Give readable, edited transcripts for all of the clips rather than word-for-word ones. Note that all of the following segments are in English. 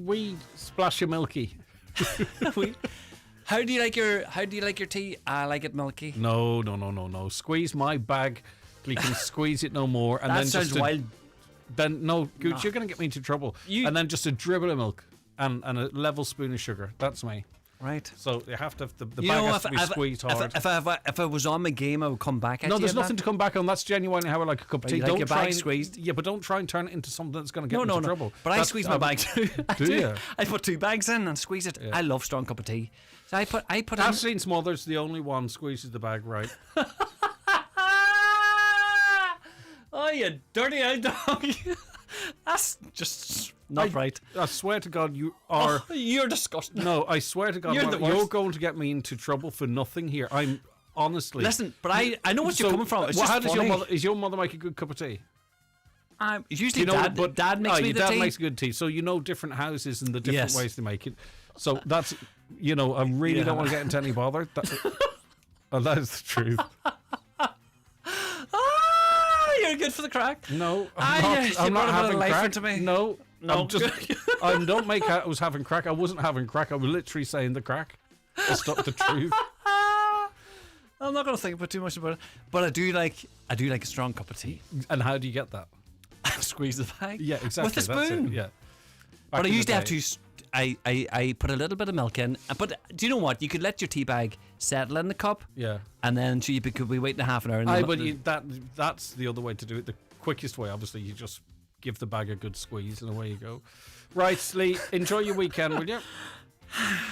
we splash your milky. How do you like your tea? I like it milky. No. Squeeze my bag. You can squeeze it no more. And that then sounds just wild. Then Gooch, you're going to get me into trouble. And then just a dribble of milk and a level spoon of sugar. That's me. Right. So you have to the bag has to be squeezed hard. If I was on my game, I would come back. No, there's nothing to come back on. That's genuinely how I like a cup of tea. You like your bag squeezed? Yeah, but don't try and turn it into something that's going to get me into trouble. But I squeeze my bag too. Do you? I put 2 bags in and squeeze it. Yeah. I love strong cup of tea. So I put. Ashleen Smothers, the only one, squeezes the bag right. Oh, you dirty old dog. That's just not right. I swear to God, you are. Oh, you're disgusting. No, I swear to God, you're going to get me into trouble for nothing here. I'm honestly. Listen, but I know what you're coming from. It's just how funny. Does your mother make a good cup of tea? Usually, Dad makes me the tea. Dad makes good tea, so you know different houses and the different ways to make it. So that's I really don't want to get into any bother. That is the truth. You're good for the crack. No, I'm not having crack. To me. No. Don't make out I was having crack. I wasn't having crack. I was literally saying the crack. That's not the truth. I'm not going to think about too much about it, but I do like a strong cup of tea. And how do you get that? Squeeze the bag. Yeah, exactly. With a spoon. Yeah. But I usually have to. I put a little bit of milk in, but do you know what? You could let your tea bag settle in the cup. Yeah. And then you could be waiting a half an hour. That's the other way to do it. The quickest way, obviously, you just give the bag a good squeeze and away you go. Right, Lee, enjoy your weekend, will you?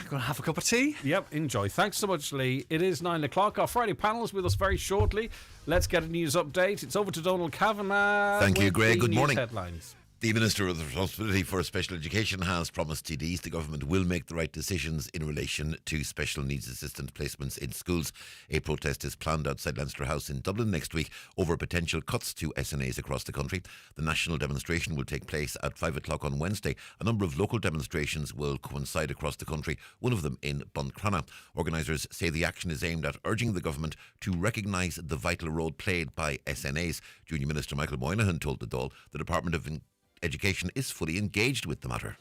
Gonna have a cup of tea. Yep, enjoy. Thanks so much, Lee. It is 9 o'clock. Our Friday panel is with us very shortly. Let's get a news update. It's over to Donald Kavanagh. Thank you, Greg. Good morning. Headlines. The Minister with the responsibility for special education has promised TDs the government will make the right decisions in relation to special needs assistant placements in schools. A protest is planned outside Leinster House in Dublin next week over potential cuts to SNAs across the country. The national demonstration will take place at 5 o'clock on Wednesday. A number of local demonstrations will coincide across the country, one of them in Buncrana. Organisers say the action is aimed at urging the government to recognise the vital role played by SNAs. Junior Minister Michael Moynihan told the Dáil the Department of Education is fully engaged with the matter.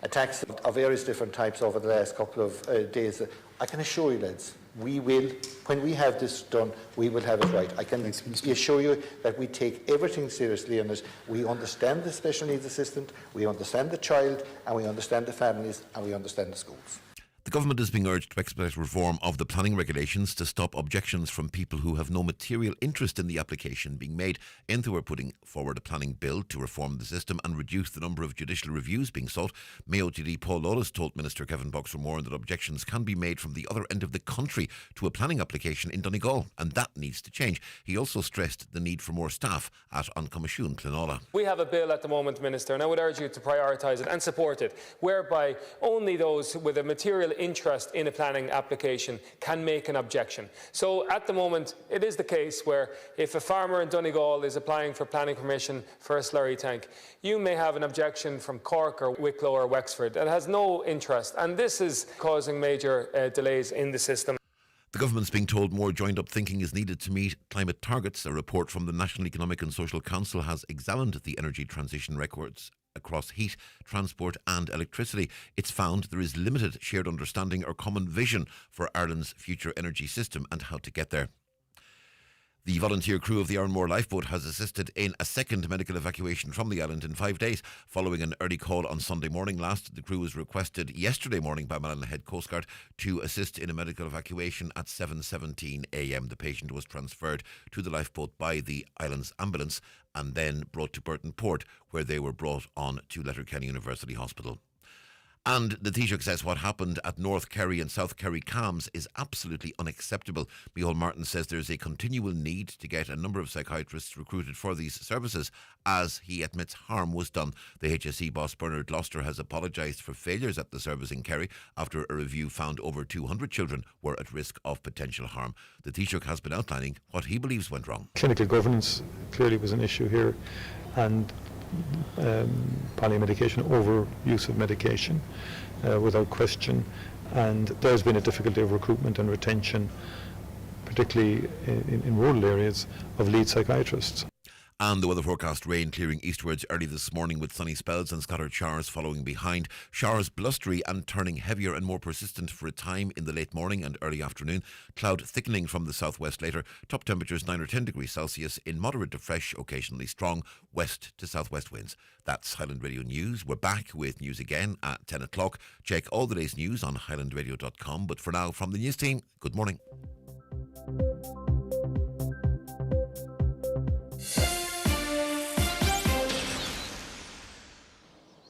Attacks of various different types over the last couple of days. I can assure you, lads, we will, when we have this done, we will have it right. I can assure you that we take everything seriously on it. We understand the special needs assistant, we understand the child, and we understand the families, and we understand the schools. The government is being urged to expedite reform of the planning regulations to stop objections from people who have no material interest in the application being made. Enta are putting forward a planning bill to reform the system and reduce the number of judicial reviews being sought. Mayo TD Paul Lawless told Minister Kevin Boxer-Moran that objections can be made from the other end of the country to a planning application in Donegal, and that needs to change. He also stressed the need for more staff at Ancomashune Clonala. We have a bill at the moment, Minister, and I would urge you to prioritise it and support it, whereby only those with a material interest in a planning application can make an objection. So at the moment it is the case where if a farmer in Donegal is applying for planning permission for a slurry tank, you may have an objection from Cork or Wicklow or Wexford that has no interest, and this is causing major delays in the system. The government's being told more joined-up thinking is needed to meet climate targets. A report from the National Economic and Social Council has examined the energy transition records across heat, transport and electricity. It's found there is limited shared understanding or common vision for Ireland's future energy system and how to get there. The volunteer crew of the Ironmore lifeboat has assisted in a second medical evacuation from the island in 5 days. Following an early call on Sunday morning last, the crew was requested yesterday morning by Malinahead Coast Guard to assist in a medical evacuation at 7:17 a.m. The patient was transferred to the lifeboat by the island's ambulance and then brought to Burton Port, where they were brought on to Letterkenny University Hospital. And the Taoiseach says what happened at North Kerry and South Kerry Cams is absolutely unacceptable. Micheál Martin says there's a continual need to get a number of psychiatrists recruited for these services, as he admits harm was done. The HSE boss Bernard Gloucester has apologised for failures at the service in Kerry after a review found over 200 children were at risk of potential harm. The Taoiseach has been outlining what he believes went wrong. Clinical governance clearly was an issue here, and polymedication, overuse of medication without question, and there's been a difficulty of recruitment and retention, particularly in rural areas, of lead psychiatrists. And the weather forecast: rain clearing eastwards early this morning with sunny spells and scattered showers following behind. Showers blustery and turning heavier and more persistent for a time in the late morning and early afternoon. Cloud thickening from the southwest later. Top temperatures 9 or 10 degrees Celsius in moderate to fresh, occasionally strong west to southwest winds. That's Highland Radio News. We're back with news again at 10 o'clock. Check all the day's news on highlandradio.com. But for now, from the news team, good morning.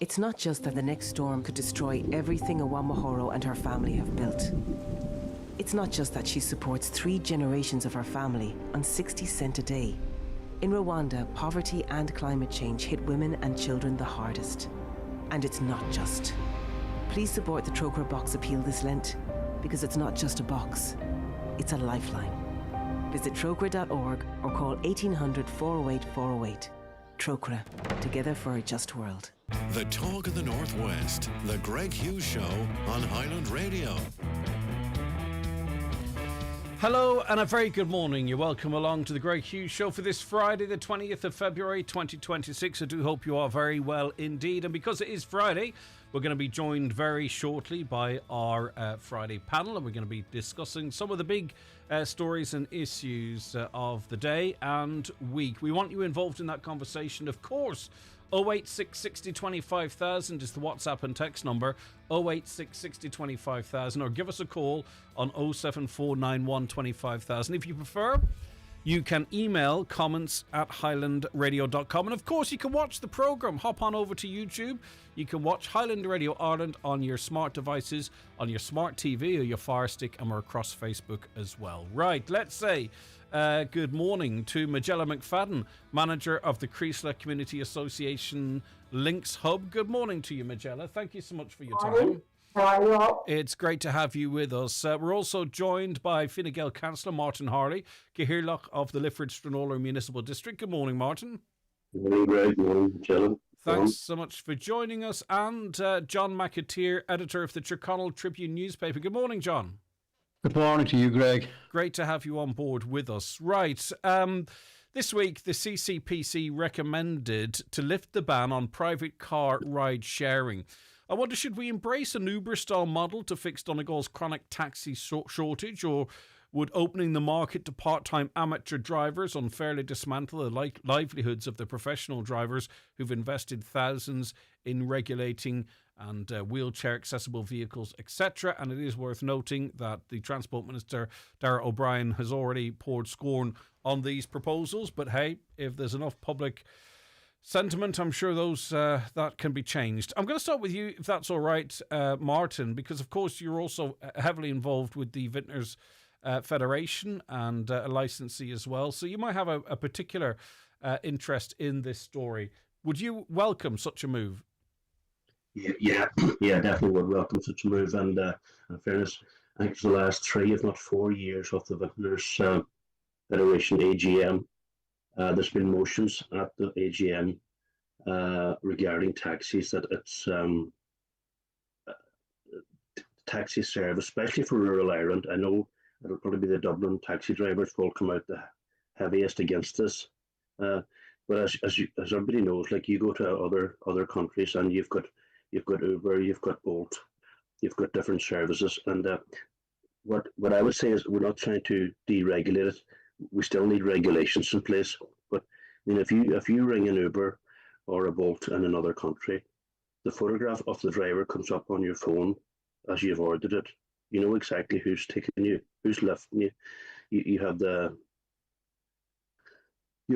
It's not just that the next storm could destroy everything Awamahoro and her family have built. It's not just that she supports 3 generations of her family on 60 cents a day. In Rwanda, poverty and climate change hit women and children the hardest. And it's not just. Please support the Trócaire Box Appeal this Lent, because it's not just a box, it's a lifeline. Visit trócaire.org or call 1800 408 408. Trócaire, together for a just world. The talk of the Northwest, the Greg Hughes Show on Highland Radio. Hello and a very good morning. You're welcome along to the Greg Hughes Show for this Friday, the 20th of February 2026. I do hope you are very well indeed. And because it is Friday, we're going to be joined very shortly by our Friday panel, and we're going to be discussing some of the big stories and issues of the day and week. We want you involved in that conversation, of course. 086 60 25,000 is the WhatsApp and text number. 086 60 25,000, or give us a call on 07491 25,000. If you prefer, you can email comments at highlandradio.com. And of course, you can watch the programme. Hop on over to YouTube. You can watch Highland Radio Ireland on your smart devices, on your smart TV or your Fire Stick, and we're across Facebook as well. Right, let's say good morning to Magella McFadden, manager of the Creasla Community Association Links Hub. Good morning to you, Magella. Thank you so much for your time. It's great to have you with us. We're also joined by Fine Gael Councillor Martin Harley, Cahirloch of the Lifford-Stranorlar Municipal District. Good morning, Martin. Good morning, Greg. Good morning, Magella. Thanks so much for joining us. And John McAteer, editor of the Tyrconnell Tribune newspaper. Good morning, John. Good morning to you, Greg. Great to have you on board with us. Right. This week, the CCPC recommended to lift the ban on private car ride sharing. I wonder, should we embrace an Uber-style model to fix Donegal's chronic taxi shortage, or would opening the market to part-time amateur drivers unfairly dismantle the livelihoods of the professional drivers who've invested thousands in regulating and wheelchair-accessible vehicles, etc.? And it is worth noting that the Transport Minister, Darragh O'Brien, has already poured scorn on these proposals. But hey, if there's enough public sentiment, I'm sure those that can be changed. I'm going to start with you, if that's all right, Martin, because of course you're also heavily involved with the Vintners Federation and a licensee as well. So you might have a particular interest in this story. Would you welcome such a move? Yeah, definitely would welcome such a move. And in fairness, I think for the last 3, if not 4 years of the Vintners Federation AGM, there's been motions at the AGM regarding taxis, that it's taxi service, especially for rural Ireland. I know it'll probably be the Dublin taxi drivers will come out the heaviest against this. But as everybody knows, like, you go to other countries and you've got Uber, you've got Bolt, you've got different services, and what I would say is we're not trying to deregulate it. We still need regulations in place. But I mean, if you ring an Uber or a Bolt in another country, the photograph of the driver comes up on your phone as you've ordered it. You know exactly who's taking you, who's lifting you. You have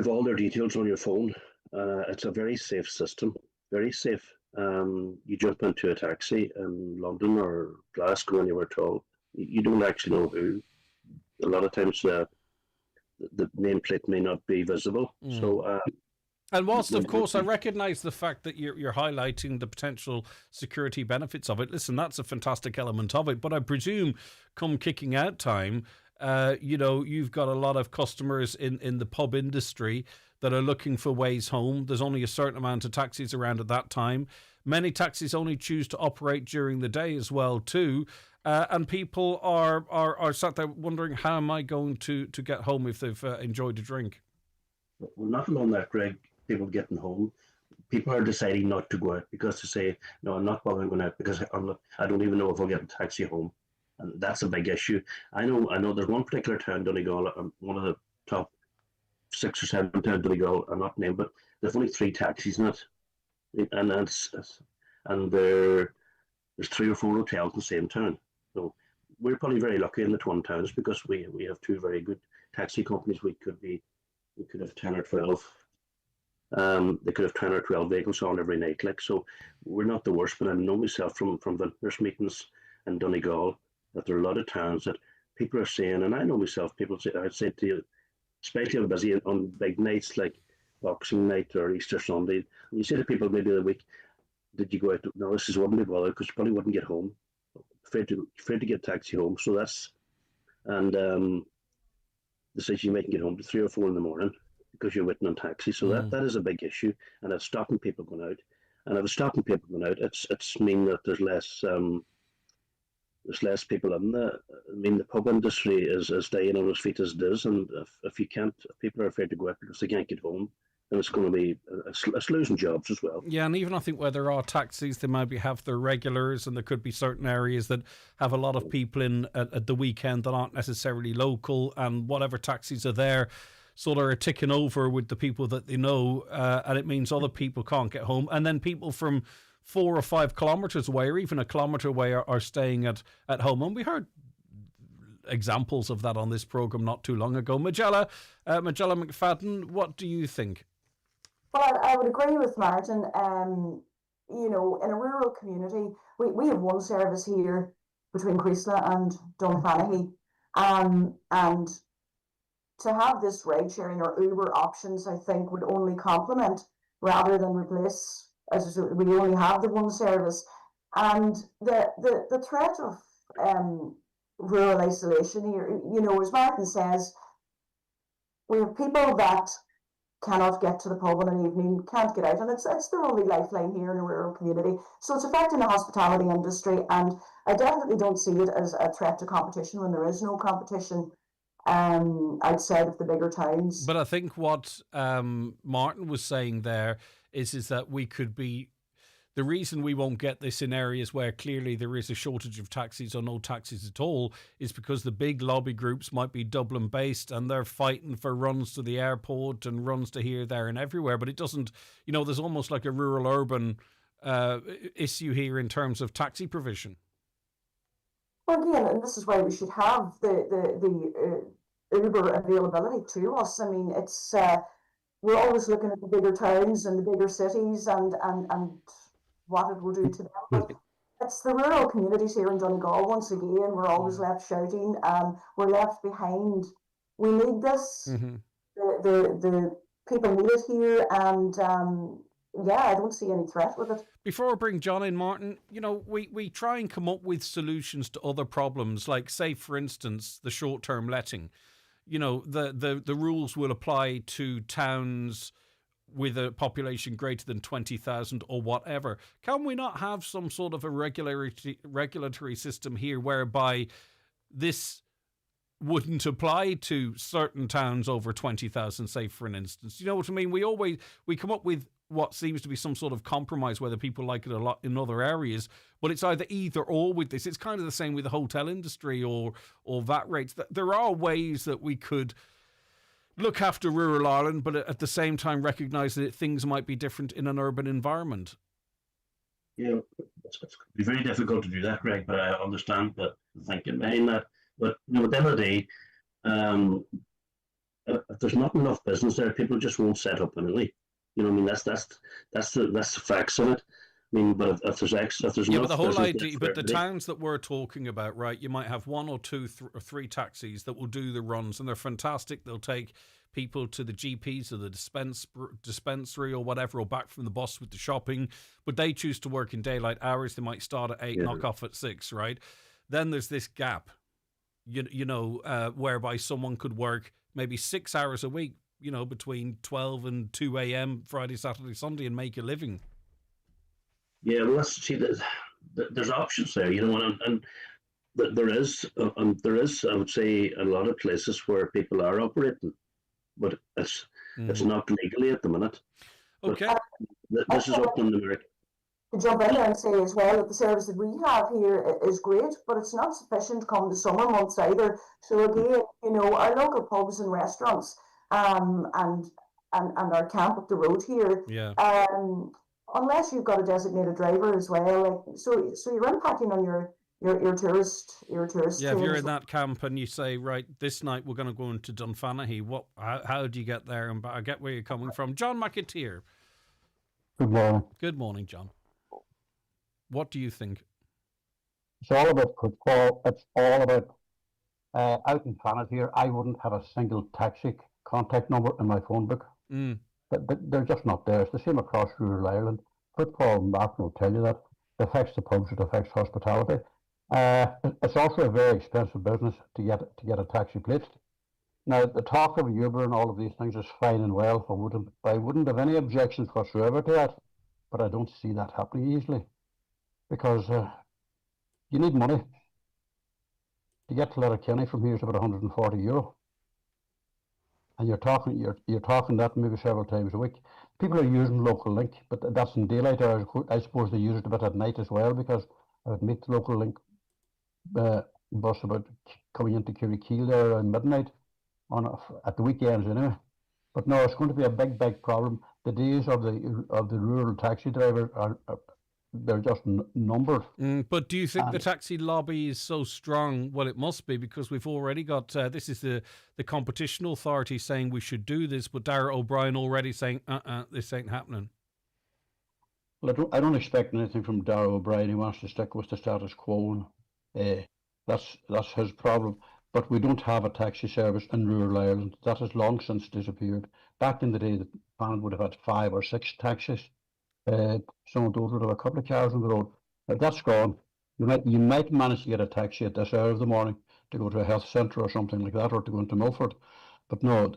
all their details on your phone. It's a very safe system, very safe. You jump into a taxi in London or Glasgow and you were told you don't actually know who. A lot of times the nameplate may not be visible. So, and whilst, of course, I recognise the fact that you're highlighting the potential security benefits of it, listen, that's a fantastic element of it. But I presume come kicking out time, you've got a lot of customers in the pub industry that are looking for ways home. There's only a certain amount of taxis around at that time. Many taxis only choose to operate during the day as well too. And people are sat there wondering, how am I going to get home if they've enjoyed a drink? Well, not alone that, Greg, people getting home, people are deciding not to go out because they say, no, I'm not bothering going out because I don't even know if I'll get a taxi home. And that's a big issue. I know there's one particular town, Donegal, one of the top 6 or 7 towns, Donegal, I'm not named, but there's only 3 taxis in it. And there's 3 or 4 hotels in the same town. So we're probably very lucky in the Twin Towns because we have 2 very good taxi companies. We could have 10 or 12. They could have 10 or 12 vehicles on every night. Like, so we're not the worst, but I know myself from vintners meetings in Donegal that there are a lot of towns that people are saying, and I know myself, people say, I'd say to you, especially I'm busy on big nights like Boxing Night or Easter Sunday, and you say to people maybe the week, did you go out? No, this is wouldn't be bothered because you probably wouldn't get home. Afraid to get a taxi home. So that's, and the says you mightn't get home to 3 or 4 in the morning because you're waiting on taxi. So that is a big issue, and it's stopping people going out. And if it's stopping people going out, it's mean that there's less people in the. I mean, the pub industry is dying on its feet as it is, and if people are afraid to go out because they can't get home, then it's going to be it's losing jobs as well. Yeah, and even I think where there are taxis, they maybe have their regulars, and there could be certain areas that have a lot of people in at the weekend that aren't necessarily local, and whatever taxis are there, so they're ticking over with the people that they know, and it means other people can't get home, and then people from 4 or 5 kilometres away, or even a kilometre away, are staying at home. And we heard examples of that on this programme not too long ago. Magella McFadden, what do you think? Well, I would agree with Martin. In a rural community, we have one service here between Creasla and Dunfanaghy. And to have this ride sharing or Uber options, I think, would only complement rather than replace, as we only have the one service. And the threat of rural isolation here, as Martin says, we have people that cannot get to the pub in an evening, can't get out, and it's their only lifeline here in a rural community. So it's affecting the hospitality industry, and I definitely don't see it as a threat to competition when there is no competition outside of the bigger towns. But I think what Martin was saying there is that we could be. The reason we won't get this in areas where clearly there is a shortage of taxis or no taxis at all is because the big lobby groups might be Dublin based and they're fighting for runs to the airport and runs to here, there and everywhere. But it doesn't, there's almost like a rural urban issue here in terms of taxi provision. Well, again, and this is why we should have the Uber availability to us. I mean, it's we're always looking at the bigger towns and the bigger cities and what it will do to them. But it's the rural communities here in Donegal, once again, we're always left shouting, we're left behind. We need this. Mm-hmm. The people need it here, and I don't see any threat with it. Before I bring John in, Martin, we try and come up with solutions to other problems, like, say, for instance, the short-term letting. The rules will apply to towns with a population greater than 20,000 or whatever. Can we not have some sort of a regulatory system here whereby this wouldn't apply to certain towns over 20,000, say, for an instance? You know what I mean? We come up with what seems to be some sort of compromise, whether people like it a lot in other areas, but it's either or with this. It's kind of the same with the hotel industry or VAT rates. There are ways that we could look after rural Ireland, but at the same time recognise that things might be different in an urban environment. Yeah, it's be very difficult to do that, Greg, but I understand the thinking behind that. But at the end of the day, if there's not enough business there, people just won't set up anyway. That's the facts of it. I mean, but if there's but the whole idea, but the towns that we're talking about, right? You might have 1 or 2 or 3 taxis that will do the runs, and they're fantastic. They'll take people to the GPs or the dispensary or whatever, or back from the bus with the shopping. But they choose to work in daylight hours. They might start at 8, knock off at 6, right? Then there's this gap, whereby someone could work maybe 6 hours a week, between 12 and 2 a.m. Friday, Saturday, Sunday, and make a living. Yeah, well, there's options there, and there is, I would say, a lot of places where people are operating, but It's not legally at the minute. Okay. This is up in America. To jump in there and say as well that the service that we have here is great, but it's not sufficient come the summer months either. So again, our local pubs and restaurants, and our camp up the road here, unless you've got a designated driver as well, so you're impacting on your tourist. Yeah, if you're in that camp and you say, right, this night we're going to go into Dunfanaghy, how do you get there? And I get where you're coming from. John McAteer. Good morning. Good morning, John. What do you think? It's all about football. It's all about out in Fanet here. I wouldn't have a single taxi contact number in my phone book. But they're just not there. It's the same across rural Ireland. Football, Martin will tell you that. It affects the pubs, it affects hospitality. It's also a very expensive business to get a taxi plate. Now, the talk of Uber and all of these things is fine and well. I wouldn't have any objections whatsoever to that, but I don't see that happening easily, because you need money. To get to Letterkenny from here is about €140, and you're talking that maybe several times a week. People are using Local Link, but that's in daylight hours. I suppose they use it a bit at night as well, because I would meet the Local Link bus about coming into Kirrikeel there around midnight at the weekends anyway. But no, it's going to be a big problem. The days of the rural taxi driver they're just numbered. But do you think the taxi lobby is so strong? Well, it must be, because we've already got this is the competition authority saying we should do this, but Darragh O'Brien already saying this ain't happening. Well, I don't expect anything from Darragh O'Brien. He wants to stick with the status quo. That's his problem. But we don't have a taxi service in rural Ireland. That has long since disappeared. Back in the day, the Ireland would have had 5 or 6 taxis. Some of those would have a couple of cars on the road. That's gone. You might manage to get a taxi at this hour of the morning to go to a health centre or something like that, or to go into Milford. But no,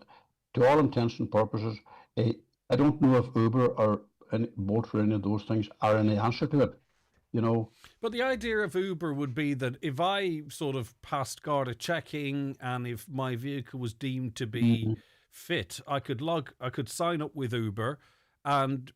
to all intents and purposes, I don't know if Uber or Bolt or any of those things are any answer to it. But the idea of Uber would be that if I sort of passed Garda checking and if my vehicle was deemed to be fit, I could sign up with Uber and,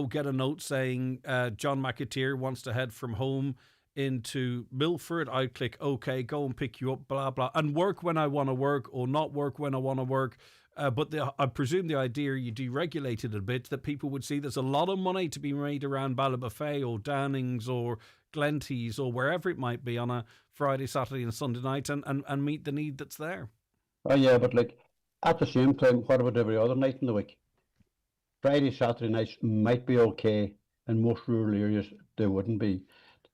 get a note saying John McAteer wants to head from home into Milford. I'd click OK, go and pick you up, blah, blah, and work when I want to work or not work when I want to work. But I presume the idea, you deregulated it a bit, that people would see there's a lot of money to be made around Ballybofey or Downings or Glenties or wherever it might be on a Friday, Saturday and Sunday night and meet the need that's there. Oh yeah, but at the same time, what about every other night in the week? Friday, Saturday nights might be okay. In most rural areas, they wouldn't be.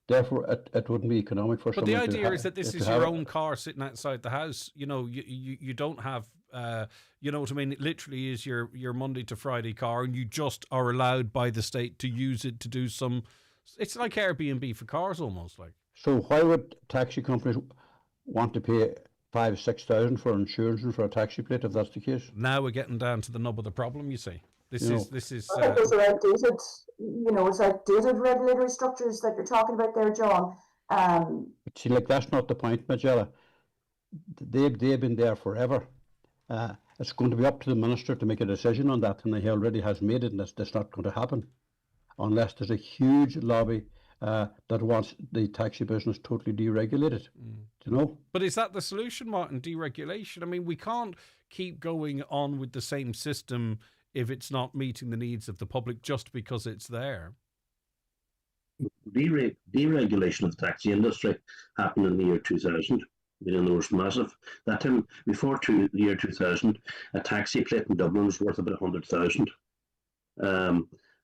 Therefore, it wouldn't be economic for someone to But the idea is that this is your own car sitting outside the house. You don't have... you know what I mean? It literally is your Monday to Friday car, and you just are allowed by the state to use it to do some... It's like Airbnb for cars, almost like. So why would taxi companies want to pay 5,000-6,000 for insurance and for a taxi plate if that's the case? Now we're getting down to the nub of the problem. You see, this is. I think those are outdated. It's outdated regulatory structures that you're talking about there, John. But see, that's not the point, Magella. They've been there forever. It's going to be up to the minister to make a decision on that, and he already has made it, and that's not going to happen unless there's a huge lobby that wants the taxi business totally deregulated. But is that the solution, Martin? Deregulation? I mean, we can't keep going on with the same system if it's not meeting the needs of the public just because it's there. Deregulation of the taxi industry happened in the year 2000. There was massive. That time, before the year 2000, a taxi plate in Dublin was worth about 100,000.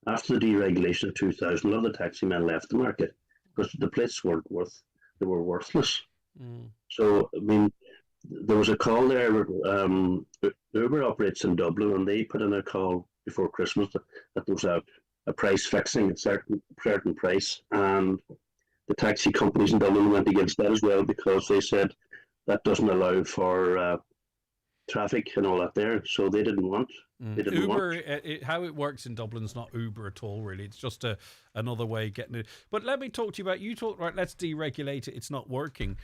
After the deregulation of 2000, a lot of the taxi men left the market because the plates weren't they were worthless. So, I mean, there was a call there. Uber operates in Dublin, and they put in a call before Christmas that there was a price fixing, a certain price, and the taxi companies in Dublin went against that as well because they said that doesn't allow for traffic and all that there, so they didn't want. Uber, how it works in Dublin is not Uber at all, really. It's just another way of getting it. But let me talk to you about, let's deregulate it, it's not working.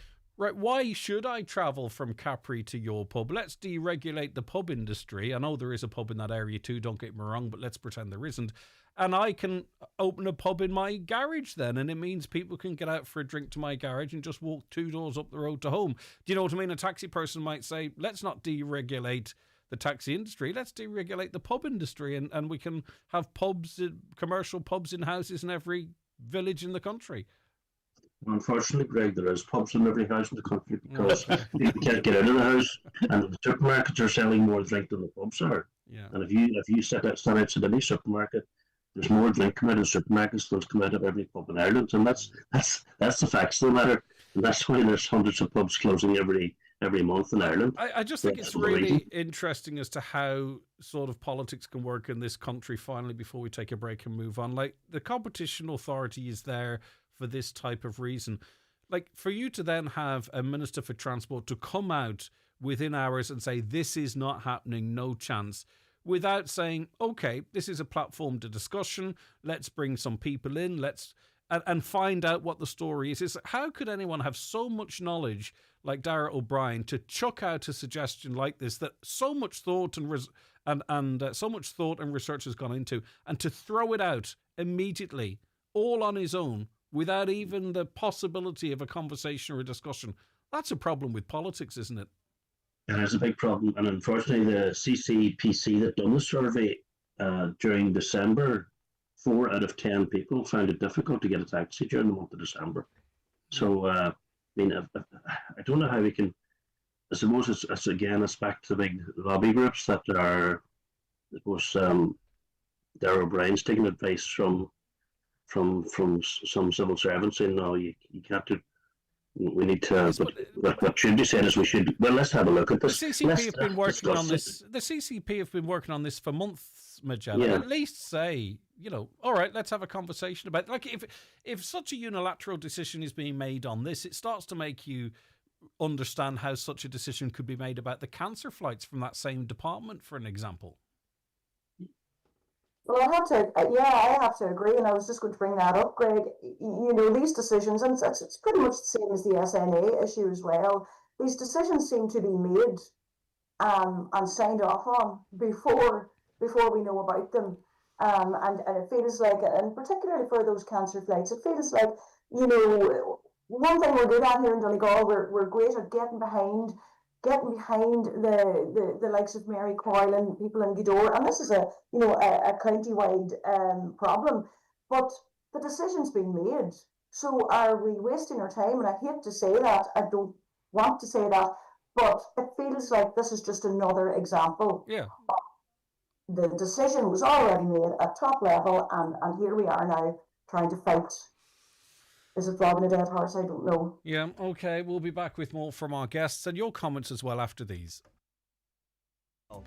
right, why should I travel from Capri to your pub? Let's deregulate the pub industry. I know there is a pub in that area too, don't get me wrong, but let's pretend there isn't. And I can open a pub in my garage then, and it means people can get out for a drink to my garage and just walk 2 doors up the road to home. Do you know what I mean? A taxi person might say, let's not deregulate the taxi industry, let's deregulate the pub industry, and we can have pubs, commercial pubs in houses in every village in the country. Unfortunately, Greg, there is pubs in every house in the country because people can't get out of the house, and the supermarkets are selling more drink than the pubs are. Yeah. And if you stand outside any supermarket, there's more drink come out of supermarkets than come out of every pub in Ireland, and that's the facts of the matter. And that's why there's hundreds of pubs closing every month in Ireland. I just think it's really interesting as to how sort of politics can work in this country. Finally, before we take a break and move on, like the Competition Authority is there for this type of reason. Like for you to then have a Minister for Transport to come out within hours and say this is not happening, no chance, without saying, okay, this is a platform to discussion, let's bring some people in, and find out what the story is. How could anyone have so much knowledge like Dara O'Brien to chuck out a suggestion like this that so much thought and so much thought and research has gone into, and to throw it out immediately, all on his own, without even the possibility of a conversation or a discussion? That's a problem with politics, isn't it? It is a big problem, and unfortunately, the CCPC that done the survey during December, 4 out of 10 people found it difficult to get a taxi during the month of December. So, I don't know how we can. I suppose it's back to the big lobby groups that are. It was Darrell O'Brien's taking advice from some civil servants saying, no, you can't do. We need to. What should be said is we should. Well, let's have a look at this. The CCP have been working on this. The CCP have been working on this for months, Magellan. Yeah. At least say, all right, let's have a conversation about it. Like if such a unilateral decision is being made on this, it starts to make you understand how such a decision could be made about the cancer flights from that same department, for an example. Well, I have to agree, and I was just going to bring that up, Greg. These decisions, and it's pretty much the same as the SNA issue as well. These decisions seem to be made and signed off on before we know about them, and it feels like, and particularly for those cancer flights, it feels like one thing we're good at here in Donegal, we're great at getting behind the likes of Mary Coyle and people in Gweedore, and this is a county-wide problem. But the decision's been made, so are we wasting our time? And I hate to say that, I don't want to say that, but it feels like this is just another example. Yeah. The decision was already made at top level, and here we are now trying to fight. Is it flogging a dead horse? I don't know. Yeah, okay. We'll be back with more from our guests and your comments as well after these.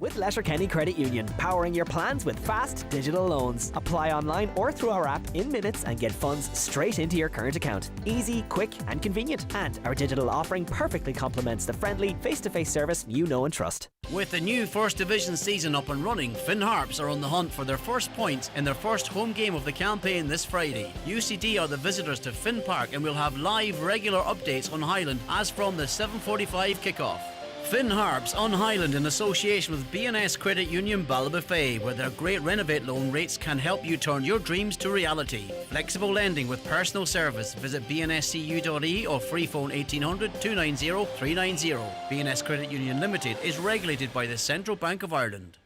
With Letterkenny Credit Union, powering your plans with fast digital loans. Apply online or through our app in minutes and get funds straight into your current account. Easy, quick and convenient. And our digital offering perfectly complements the friendly face-to-face service you know and trust. With the new First Division season up and running, Finn Harps are on the hunt for their first points in their first home game of the campaign this Friday. UCD are the visitors to Finn Park and will have live regular updates on Highland as from the 7:45 kickoff. Finn Harps on Highland in association with BNS Credit Union Ballybofey, where their great renovate loan rates can help you turn your dreams to reality. Flexible lending with personal service. Visit bnscu.ie or free phone 1800 290 390. BNS Credit Union Limited is regulated by the Central Bank of Ireland.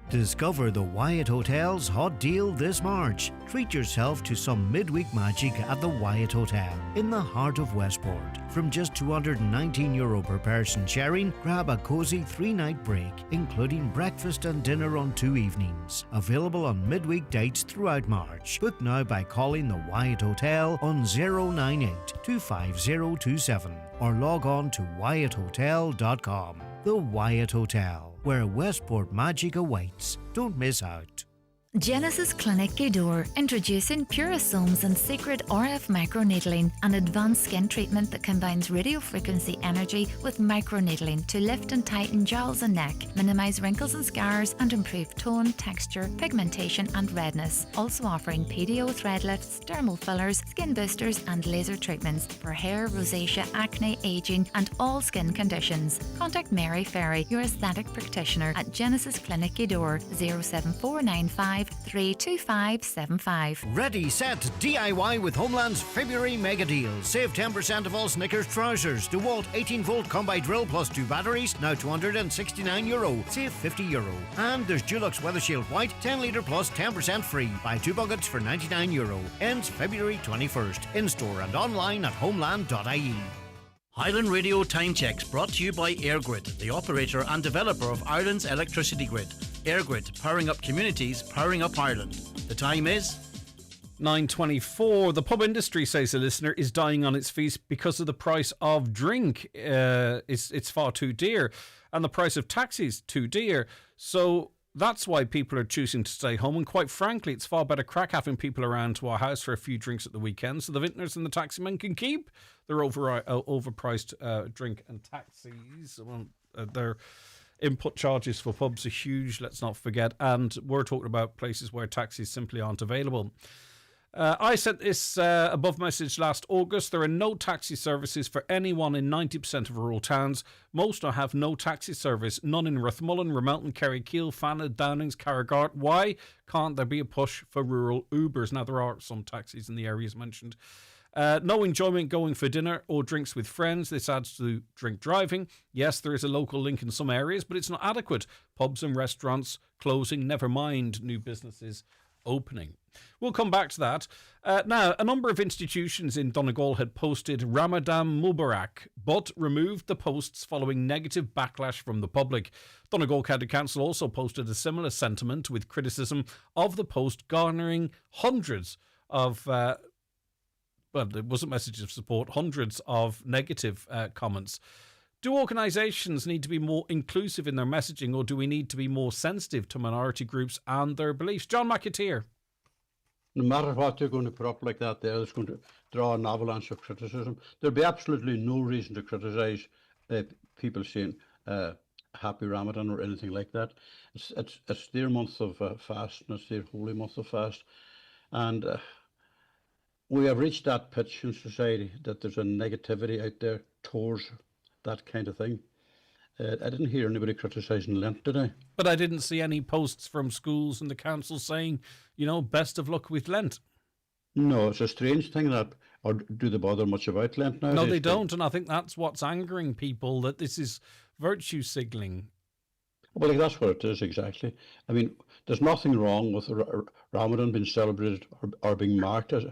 Discover the Wyatt Hotel's hot deal this March. Treat yourself to some midweek magic at the Wyatt Hotel in the heart of Westport. From just €219 per person sharing, grab a cosy 3-night break, including breakfast and dinner on 2 evenings. Available on midweek dates throughout March. Book now by calling the Wyatt Hotel on 098 25027 or log on to wyatthotel.com. The Wyatt Hotel, where Westport magic awaits. Don't miss out. Genesis Clinic Gudor, introducing Purisomes and Secret RF Microneedling, an advanced skin treatment that combines radiofrequency energy with microneedling to lift and tighten jowls and neck, minimise wrinkles and scars, and improve tone, texture, pigmentation and redness. Also offering PDO thread lifts, dermal fillers, skin boosters and laser treatments for hair, rosacea, acne, ageing and all skin conditions. Contact Mary Ferry, your aesthetic practitioner at Genesis Clinic Gudor, 07495 32575. Ready, set, DIY with Homeland's February mega deal. Save 10% of all Snickers trousers. DeWalt 18-volt combi drill plus 2 batteries, now €269. Save €50. And there's Dulux Weather Shield White, 10 litre plus 10% free. Buy 2 buckets for €99. Ends February 21st. In-store and online at homeland.ie. Highland Radio Time Checks brought to you by EirGrid, the operator and developer of Ireland's electricity grid. EirGrid, powering up communities, powering up Ireland. The time is 9:24. The pub industry, says a listener, is dying on its feet because of the price of drink. It's far too dear, and the price of taxis too dear. So that's why people are choosing to stay home. And quite frankly, it's far better crack having people around to our house for a few drinks at the weekend, so the vintners and the taximen can keep their overpriced drink and taxis. Well, their input charges for pubs are huge, let's not forget. And we're talking about places where taxis simply aren't available. I sent this above message last August. There are no taxi services for anyone in 90% of rural towns. Most have no taxi service. None in Rathmullen, Remelton, Kerrykeele, Fana, Downings, Carragart. Why can't there be a push for rural Ubers? Now, there are some taxis in the areas mentioned. No enjoyment going for dinner or drinks with friends. This adds to drink driving. Yes, there is a local link in some areas, but it's not adequate. Pubs and restaurants closing, never mind new businesses opening. We'll come back to that. Now, a number of institutions in Donegal had posted Ramadan Mubarak, but removed the posts following negative backlash from the public. Donegal County Council also posted a similar sentiment with criticism of the post garnering hundreds of well, it wasn't messages of support, hundreds of negative comments. Do organisations need to be more inclusive in their messaging, or do we need to be more sensitive to minority groups and their beliefs? John McAteer. No matter what you're going to put up like that there, it's going to draw an avalanche of criticism. There'll be absolutely no reason to criticise people saying Happy Ramadan or anything like that. It's their month of fast, and it's their holy month of fast. And we have reached that pitch in society that there's a negativity out there towards that kind of thing. I didn't hear anybody criticising Lent today. But I didn't see any posts from schools and the council saying, you know, best of luck with Lent. No, it's a strange thing that, or do they bother much about Lent now? No, they don't, and I think that's what's angering people, that this is virtue signalling. Well, that's what it is, exactly. I mean, there's nothing wrong with Ramadan being celebrated or being marked as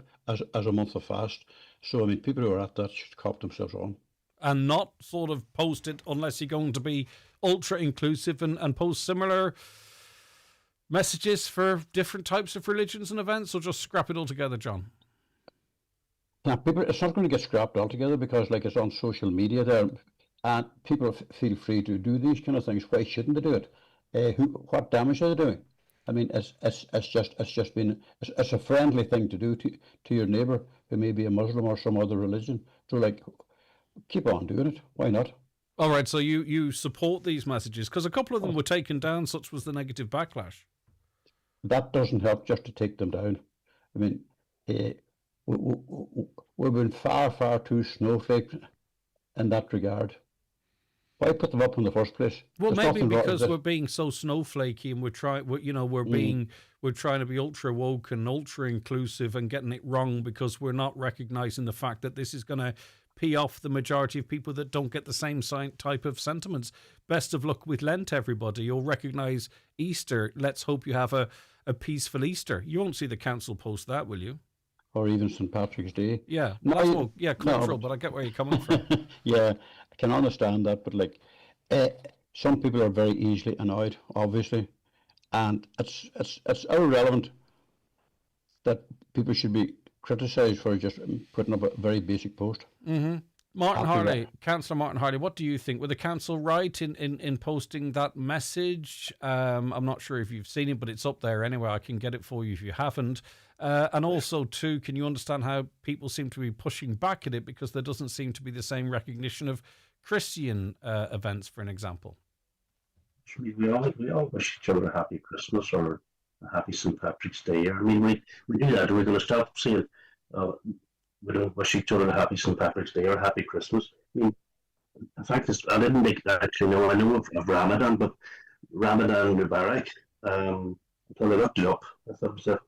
a month of fast. So, I mean, people who are at that should cop themselves on. And not sort of post it unless you're going to be ultra inclusive and post similar messages for different types of religions and events, or just scrap it all together, John? Now, people, it's not going to get scrapped altogether because, like, it's on social media there, and people feel free to do these kind of things. Why shouldn't they do it? What damage are they doing? I mean, it's a friendly thing to do to your neighbour who may be a Muslim or some other religion. So, like, keep on doing it. Why not? All right, so you support these messages because a couple of them were taken down. Such was the negative backlash. That doesn't help just to take them down. I mean, we've been far too snowflake in that regard. Why put them up in the first place? Well, maybe because we're being so snowflakey, and we're trying to be ultra woke and ultra inclusive and getting it wrong because we're not recognising the fact that this is going to pee off the majority of people that don't get the same type of sentiments. Best of luck with Lent, everybody. You'll recognise Easter. Let's hope you have a peaceful Easter. You won't see the council post that, will you? Or even St. Patrick's Day. Yeah, cultural, but I get where you're coming from. Yeah, I can understand that, but like, some people are very easily annoyed, obviously, and it's irrelevant that people should be criticised for just putting up a very basic post. Mm-hmm. Martin Harley, Councillor Martin Harley, what do you think? Were the council right in posting that message? I'm not sure if you've seen it, but it's up there anyway. I can get it for you if you haven't. And also, too, can you understand how people seem to be pushing back at it because there doesn't seem to be the same recognition of Christian events, for an example? We all wish each other a happy Christmas or a happy St. Patrick's Day. I mean, we do that. We're going to stop saying we don't wish each other a happy St. Patrick's Day or a happy Christmas. I mean, in fact, I didn't actually know. I know of Ramadan, but Ramadan Mubarak, until I looked it up, I thought it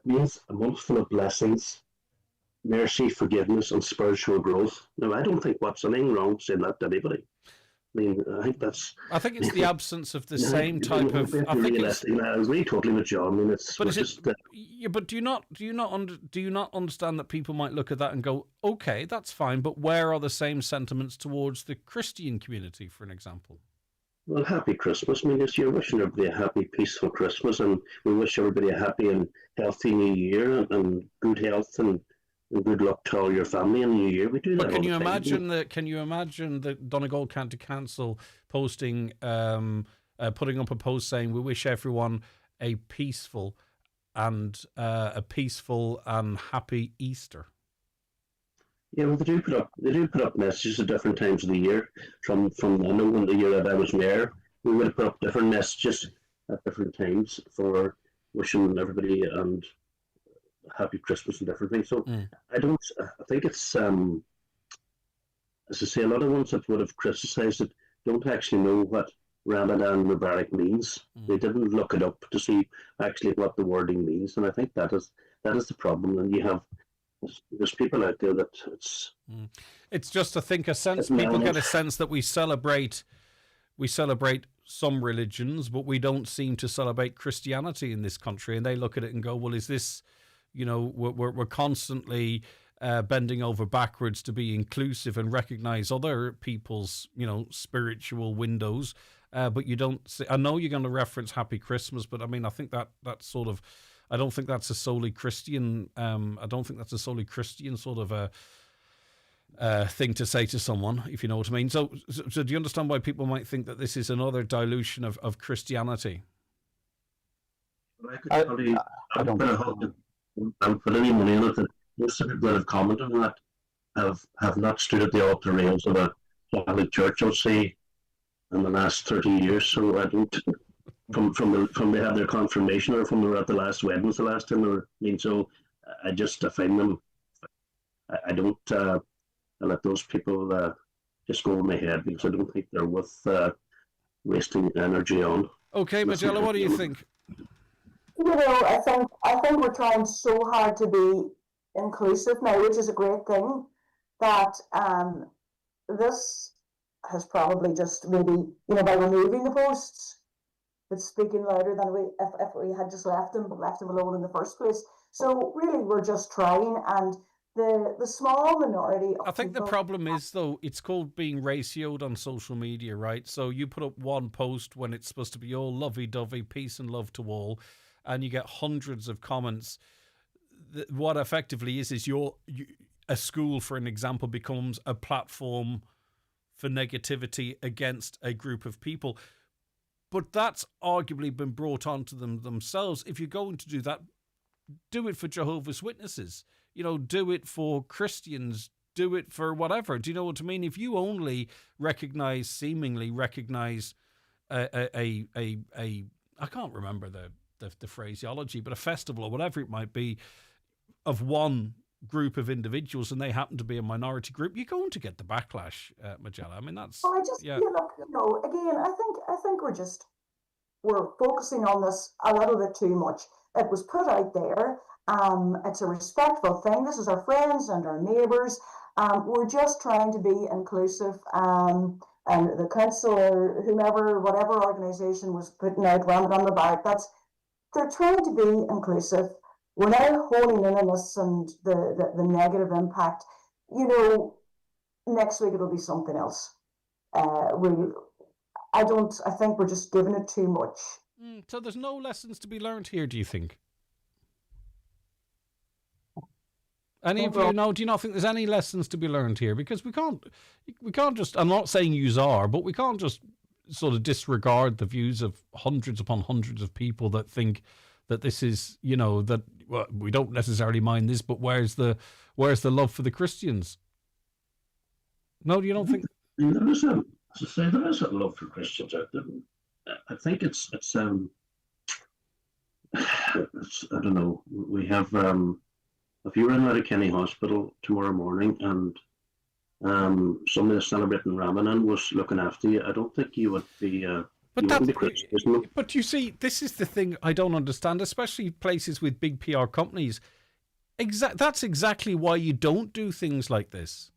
means a month full of blessings, mercy, forgiveness, and spiritual growth. Now, I don't think what's anything wrong saying that to anybody. I mean, I think it's the absence of the same type of. I think it's. I agree totally with John. I mean, it's. But but do you not understand that people might look at that and go, okay, that's fine, but where are the same sentiments towards the Christian community, for an example? Well, happy Christmas. I mean, you're wishing everybody a happy, peaceful Christmas, and we wish everybody a happy and healthy New Year and good health and good luck to all your family in the new year. We do that. But can you imagine the Donegal County Council posting, putting up a post saying we wish everyone a peaceful and happy Easter? Yeah, well, they do put up messages at different times of the year. From I know when the year that I was mayor, we would put up different messages at different times for wishing everybody and happy Christmas and different things. So I think it's as I say, a lot of ones that would have criticised it don't actually know what Ramadan Mubarak means. They didn't look it up to see actually what the wording means, and I think that is the problem. And there's people out there that it's just people get a sense that we celebrate some religions, but we don't seem to celebrate Christianity in this country, and they look at it and go, well, is this, we're constantly bending over backwards to be inclusive and recognize other people's, spiritual windows. But you don't see, I know you're going to reference Happy Christmas, but I mean, I think that's sort of, I don't think that's a solely Christian, sort of a thing to say to someone, if you know what I mean. So do you understand why people might think that this is another dilution of Christianity? I don't know. And put any money on it that most of the people that have commented on that have not stood at the altar rails of a Catholic church, I'll say, in the last 30 years. So I don't, from they had their confirmation or from they were at the last weddings the last time. I mean, so I find them. I don't I let those people just go over my head because I don't think they're worth wasting energy on. Okay, Magella, what do you think? I think we're trying so hard to be inclusive now, which is a great thing. That this has probably just maybe, by removing the posts, it's speaking louder than if we had just left them alone in the first place. So really, we're just trying, and the small minority of I think the problem is, though, it's called being ratioed on social media, right? So you put up one post when it's supposed to be all lovey-dovey, peace and love to all, and you get hundreds of comments. What effectively is a school, for an example, becomes a platform for negativity against a group of people. But that's arguably been brought onto themselves. If you're going to do that, do it for Jehovah's Witnesses. Do it for Christians. Do it for whatever. Do you know what I mean? If you only seemingly recognize a I can't remember the phraseology, but a festival or whatever it might be of one group of individuals, and they happen to be a minority group, you're going to get the backlash, Magella. I mean, that's. Well, again, I think we're focusing on this a little bit too much. It was put out there. It's a respectful thing. This is our friends and our neighbours. We're just trying to be inclusive. And the council or whomever, whatever organisation was putting out Ramadan Mubarak, they're trying to be inclusive. We're now honing in on this and the negative impact. Next week it'll be something else. I think we're just giving it too much. So there's no lessons to be learned here, do you think? Any of you know? Do you not think there's any lessons to be learned here? Because we can't just. I'm not saying yous are, but we can't just sort of disregard the views of hundreds upon hundreds of people that think that this is, that we don't necessarily mind this, but where's the love for the Christians? No, you don't think? There is a love for Christians out there. I think it's I don't know. We have if you were in Letterkenny Hospital tomorrow morning and somebody that's celebrating Ramadan was looking after you, I don't think you would be. But you see, this is the thing I don't understand, especially places with big PR companies. That's exactly why you don't do things like this,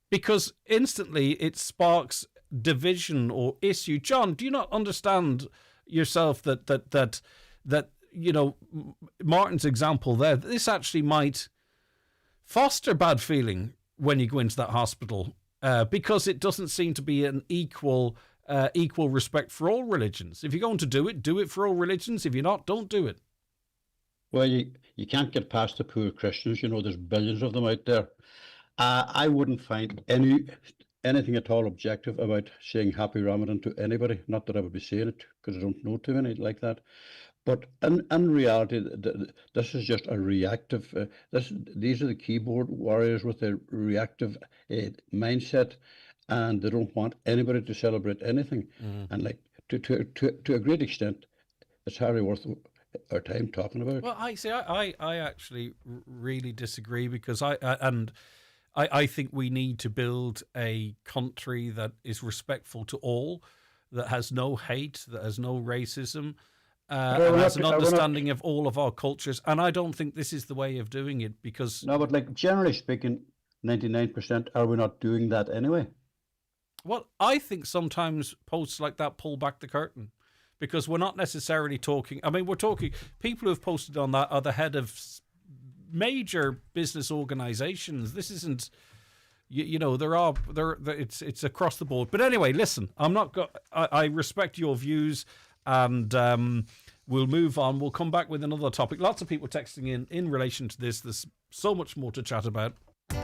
because instantly it sparks division or issue. John, do you not understand yourself that Martin's example there, this actually might foster bad feeling when you go into that hospital, because it doesn't seem to be an equal respect for all religions. If you're going to do it for all religions. If you're not, don't do it. Well, you can't get past the poor Christians. There's billions of them out there. I wouldn't find anything at all objective about saying Happy Ramadan to anybody. Not that I would be saying it, because I don't know too many like that. But in reality, this is just a reactive. These are the keyboard warriors with a reactive mindset, and they don't want anybody to celebrate anything. And like to a great extent, it's hardly worth our time talking about it. Well, I actually really disagree, because I think we need to build a country that is respectful to all, that has no hate, that has no racism. And has an understanding of all of our cultures, and I don't think this is the way of doing it, because... No, but like generally speaking, 99%, are we not doing that anyway? Well, I think sometimes posts like that pull back the curtain, because we're not necessarily talking... I mean, we're talking... People who've posted on that are the head of major business organisations. This isn't... It's across the board. But anyway, listen, I respect your views, and we'll move on. We'll come back with another topic. Lots of people texting in relation to this. There's so much more to chat about.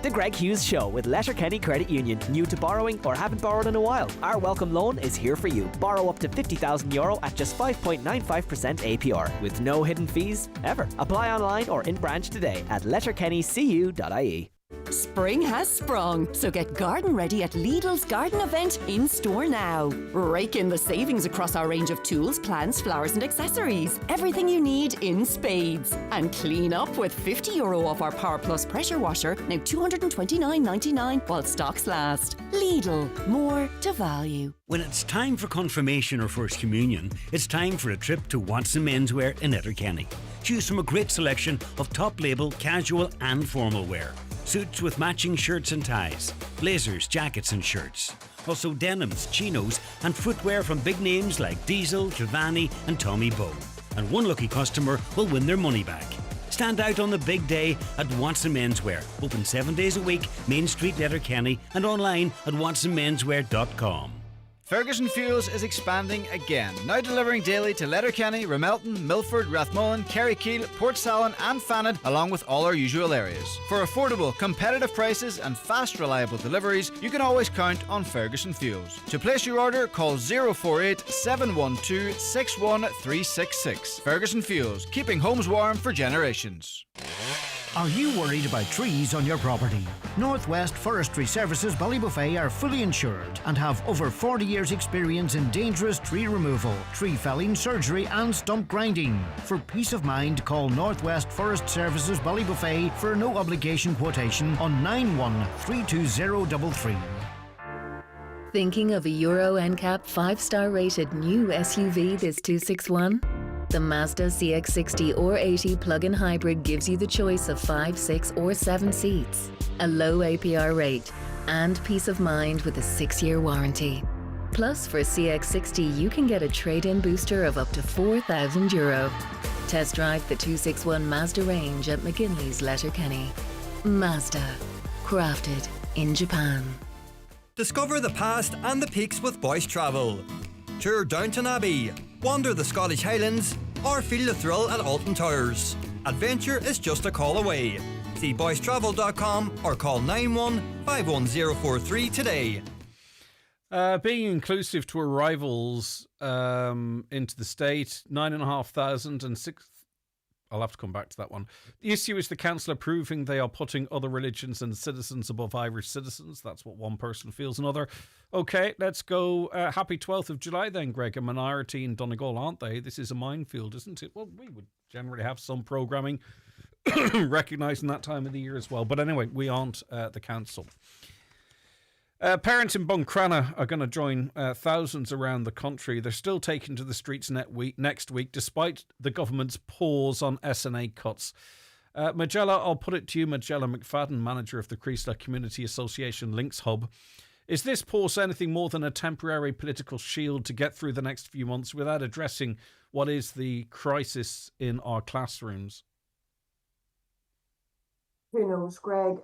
The Greg Hughes Show with Letterkenny Credit Union. New to borrowing or haven't borrowed in a while? Our welcome loan is here for you. Borrow up to €50,000 at just 5.95% APR with no hidden fees ever. Apply online or in branch today at letterkennycu.ie. Spring has sprung, so get garden ready at Lidl's garden event in store now. Rake in the savings across our range of tools, plants, flowers and accessories. Everything you need in spades. And clean up with €50 off our Power Plus pressure washer, now $229.99 while stocks last. Lidl, more to value. When it's time for confirmation or first communion, it's time for a trip to Watson Menswear in Letterkenny. Choose from a great selection of top label, casual and formal wear. Suits with matching shirts and ties, blazers, jackets and shirts. Also denims, chinos and footwear from big names like Diesel, Giovanni and Tommy Bow. And one lucky customer will win their money back. Stand out on the big day at Watson Menswear. Open 7 days a week, Main Street, Letterkenny, and online at watsonmenswear.com. Ferguson Fuels is expanding again, now delivering daily to Letterkenny, Ramelton, Milford, Rathmullen, Kerrykeele, Portsalon and Fannin, along with all our usual areas. For affordable, competitive prices and fast, reliable deliveries, you can always count on Ferguson Fuels. To place your order, call 048 712 61366. Ferguson Fuels, keeping homes warm for generations. Are you worried about trees on your property? Northwest Forestry Services Ballybuffet are fully insured and have over 40 years experience in dangerous tree removal, tree felling, surgery and stump grinding. For peace of mind, call Northwest Forest Services Ballybuffet for a no obligation quotation on 913233. Thinking of a Euro NCAP 5-star rated new SUV this 261? The Mazda CX-60 or 80 plug-in hybrid gives you the choice of 5, 6 or 7 seats, a low APR rate, and peace of mind with a 6-year warranty. Plus, for CX-60 you can get a trade-in booster of up to €4,000. Test drive the 261 Mazda range at McGinley's Letterkenny. Mazda, crafted in Japan. Discover the past and the peaks with Boyce Travel. Tour Downton Abbey, wander the Scottish Highlands, or feel the thrill at Alton Towers. Adventure is just a call away. boystravel.com or call 9151043 today. Being inclusive to arrivals into the state, 9,500 and 6. I'll have to come back to that one. The issue is the council approving they are putting other religions and citizens above Irish citizens. That's what one person feels. Another. Okay, let's go. Happy 12th of July then, Greg. A minority in Donegal, aren't they? This is a minefield, isn't it? Well, we would generally have some programming recognising that time of the year as well. But anyway, we aren't the council. Parents in Buncrana are going to join thousands around the country. They're still taking to the streets next week, despite the government's pause on SNA cuts. Magella, I'll put it to you, Magella McFadden, manager of the Creeslough Community Association Links Hub. Is this pause anything more than a temporary political shield to get through the next few months without addressing what is the crisis in our classrooms? Who knows, Greg?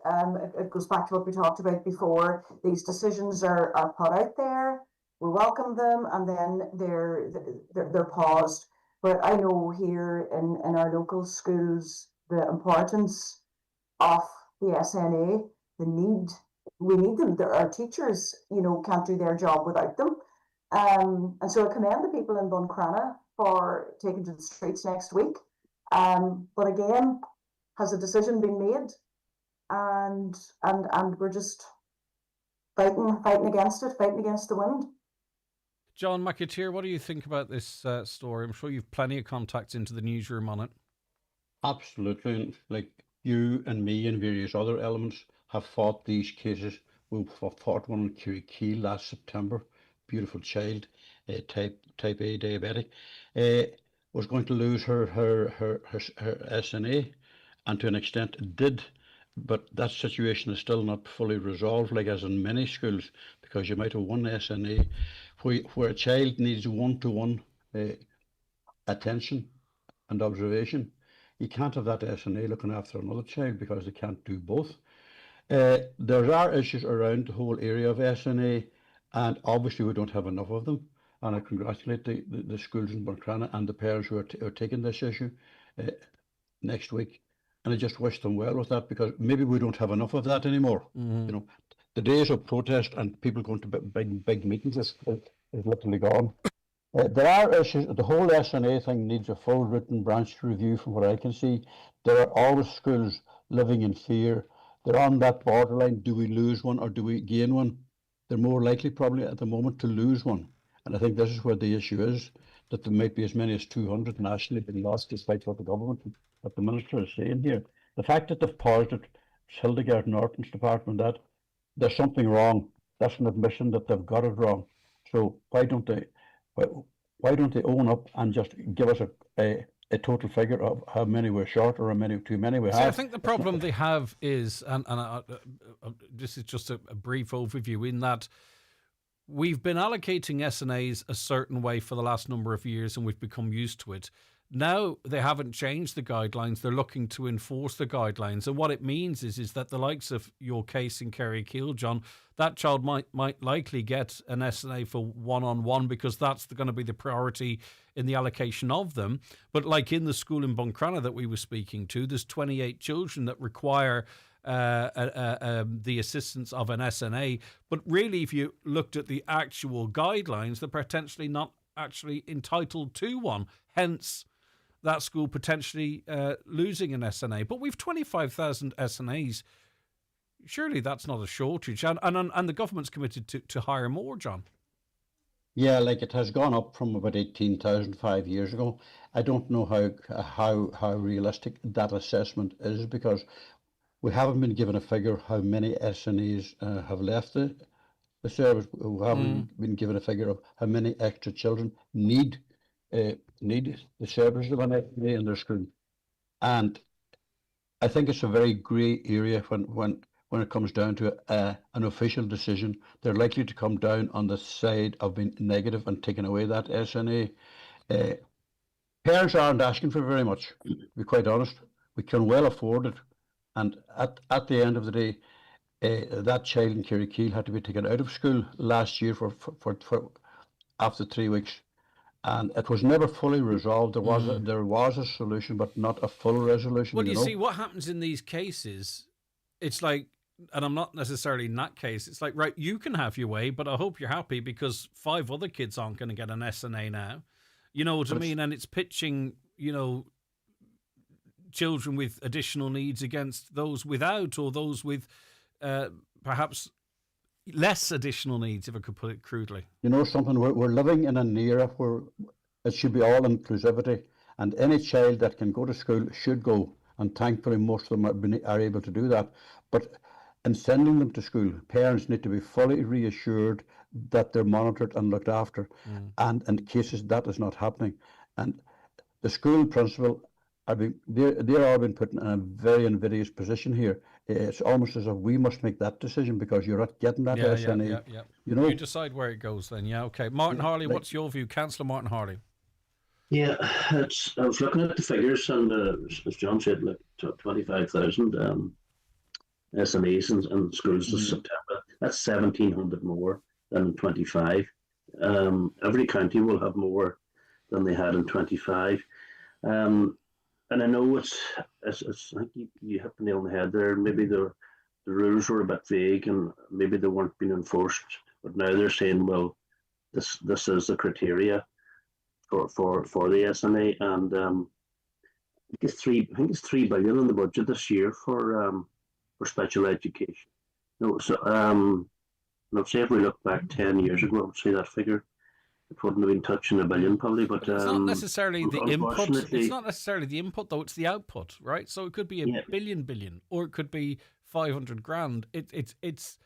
It goes back to what we talked about before. These decisions are put out there. We welcome them, and then they're paused. But I know here in our local schools the importance of the SNA, we need them. Our teachers, can't do their job without them. And so I commend the people in Buncrana for taking to the streets next week. But again, has a decision been made? And we're just fighting against it, fighting against the wind. John McAteer, what do you think about this story? I'm sure you've plenty of contacts into the newsroom on it. Absolutely. And like you and me and various other elements have fought these cases. We fought one in Kerry last September. Beautiful child, type A diabetic, was going to lose her SNA, and to an extent it did. But that situation is still not fully resolved, like as in many schools, because you might have one SNA where a child needs one-to-one attention and observation. You can't have that SNA looking after another child because they can't do both. There are issues around the whole area of SNA, and obviously we don't have enough of them. And I congratulate the schools in Buncrana and the parents who are taking this issue next week. And I just wish them well with that, because maybe we don't have enough of that anymore. Mm-hmm. The days of protest and people going to big meetings is literally gone. There are issues. The whole SNA thing needs a full written branch review from what I can see. There are always schools living in fear. They're on that borderline. Do we lose one or do we gain one? They're more likely probably at the moment to lose one. And I think this is where the issue is, that there might be as many as 200 nationally being lost, despite what the government, what the minister is saying here. The fact that they've paused it, Hildegard Norton's department, that there's something wrong. That's an admission that they've got it wrong. So why don't they own up and just give us a total figure of how many we're short or how many too many we have? I think the problem they have is, and this is just a brief overview, in that we've been allocating SNAs a certain way for the last number of years and we've become used to it. Now they haven't changed the guidelines. They're looking to enforce the guidelines. And what it means is that the likes of your case in Kerry-Keele, John, that child might likely get an SNA for one-on-one because that's going to be the priority in the allocation of them. But like in the school in Buncrana that we were speaking to, there's 28 children that require the assistance of an SNA. But really, if you looked at the actual guidelines, they're potentially not actually entitled to one. Hence, that school potentially losing an SNA. But we've 25,000 SNAs. Surely that's not a shortage. And the government's committed to hire more, John. Yeah, like it has gone up from about 18,000 5 years ago. I don't know how realistic that assessment is, because we haven't been given a figure how many SNAs have left the service. We haven't been given a figure of how many extra children need the services of an SNA in their school. And I think it's a very grey area when it comes down to an official decision. They're likely to come down on the side of being negative and taking away that SNA. Parents aren't asking for very much, to be quite honest. We can well afford it. And at the end of the day, that child in Kerry-Keele had to be taken out of school last year for after 3 weeks. and it was never fully resolved. There was a solution, but not a full resolution. Well, you see, what happens in these cases, it's like, and I'm not necessarily in that case, it's like, right, you can have your way, but I hope you're happy because 5 other kids aren't going to get an SNA now. You know what I mean? And it's pitching, children with additional needs against those without, or those with perhaps less additional needs, if I could put it crudely. You know something, we're living in an era where it should be all inclusivity, and any child that can go to school should go, and thankfully most of them are able to do that. But in sending them to school, parents need to be fully reassured that they're monitored and looked after, and in cases that is not happening. And the school principal, they're all been put in a very invidious position here. It's almost as if we must make that decision because you're not getting that SNA. Yeah. You decide where it goes then. Yeah, okay. Martin Harley, what's your view? Councillor Martin Harley. Yeah, I was looking at the figures, and as John said, like 25,000 SNAs in schools this September. That's 1,700 more than in 25. Every county will have more than they had in 25. And I know it's I think you hit the nail on the head there. Maybe the rules were a bit vague and maybe they weren't being enforced. But now they're saying, well, this is the criteria for the SNA, and I think it's 3 billion in the budget this year for special education. No, so let's say if we look back 10 years ago, I'd say that figure. It wouldn't have been touching $1 billion probably, but it's not necessarily the input. It's not necessarily the input, though. It's the output, right? So it could be a billion, or it could be 500 grand. It's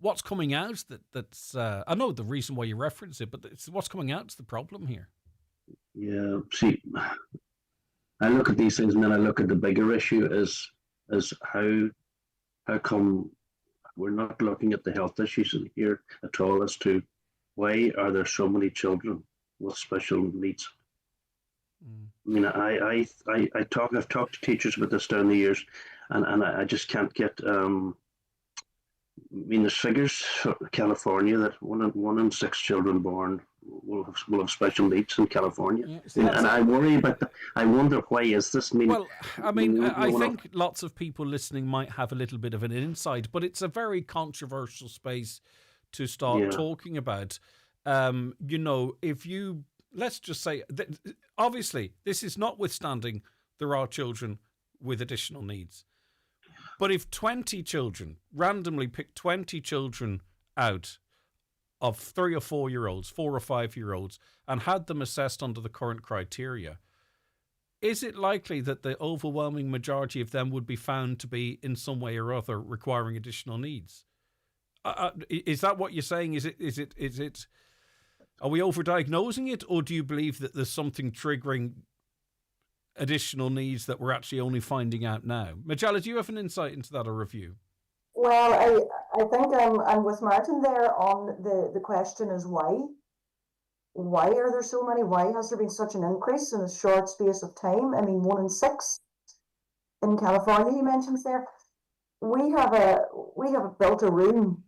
what's coming out that's. I know the reason why you reference it, but it's what's coming out is the problem here. Yeah. See, I look at these things, and then I look at the bigger issue is how come we're not looking at the health issues in here at all as to why are there so many children with special needs? I mean, I've talked to teachers about this down the years, and I just can't get. I mean, there's figures for California that one in 6 children born will have special needs in California, and I worry about that. I wonder why is this? I think lots of people listening might have a little bit of an insight, but it's a very controversial space to start talking about. If you, let's just say, obviously, this is notwithstanding there are children with additional needs. But if 20 children, randomly pick 20 children out of 3 or 4 year olds, 4 or 5 year olds, and had them assessed under the current criteria, is it likely that the overwhelming majority of them would be found to be in some way or other requiring additional needs? Is that what you're saying? Is it? Are we overdiagnosing it, or do you believe that there's something triggering additional needs that we're actually only finding out now? Majella, do you have an insight into that or review? Well, I think I'm with Martin there on the question is why. Why are there so many? Why has there been such an increase in a short space of time? I mean, 1 in 6 in California, he mentions there. We have built a room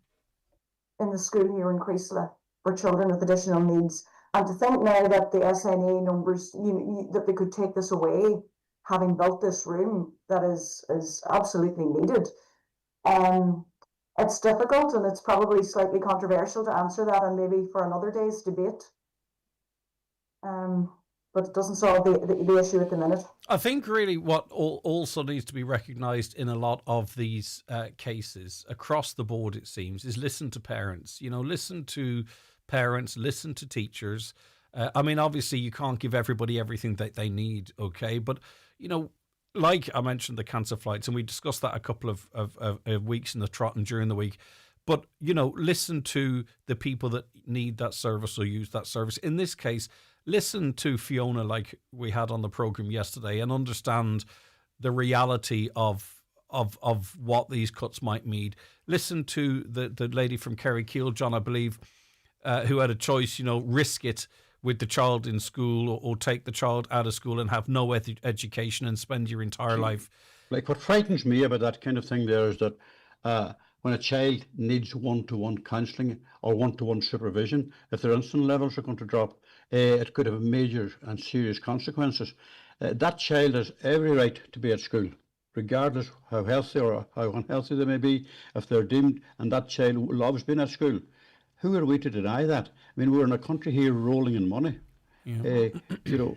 in the school here in Creasla for children with additional needs, and to think now that the SNA numbers, that they could take this away, having built this room that is absolutely needed. It's difficult, and it's probably slightly controversial to answer that, and maybe for another day's debate. But it doesn't solve the issue at the minute. I think really what also needs to be recognised in a lot of these cases across the board, it seems, is listen to parents. Listen to parents, listen to teachers. I mean, obviously you can't give everybody everything that they need, okay? But, like I mentioned, the cancer flights, and we discussed that a couple of weeks in the trot and during the week. But, listen to the people that need that service or use that service. In this case, listen to Fiona, like we had on the programme yesterday, and understand the reality of what these cuts might mean. Listen to the lady from Kerrykiel, John, I believe, who had a choice, risk it with the child in school or take the child out of school and have no education and spend your entire life. Like, what frightens me about that kind of thing there is that when a child needs one-to-one counselling or one-to-one supervision, if their insulin levels are going to drop, it could have major and serious consequences. That child has every right to be at school, regardless how healthy or how unhealthy they may be. If they're deemed, and that child loves being at school, who are we to deny that? I mean, we're in a country here rolling in money. You know,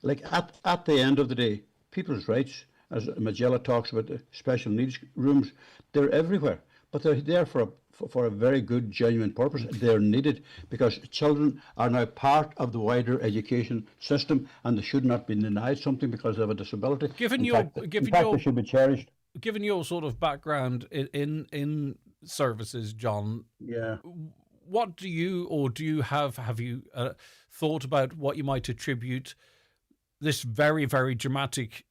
like at the end of the day, people's rights, as Magella talks about the special needs rooms, they're everywhere, but they're there for a very good, genuine purpose. They're needed because children are now part of the wider education system, and they should not be denied something because they have a disability. In fact, they should be cherished. Given your sort of background in services, John, yeah, what do you have you thought about what you might attribute this very, very dramatic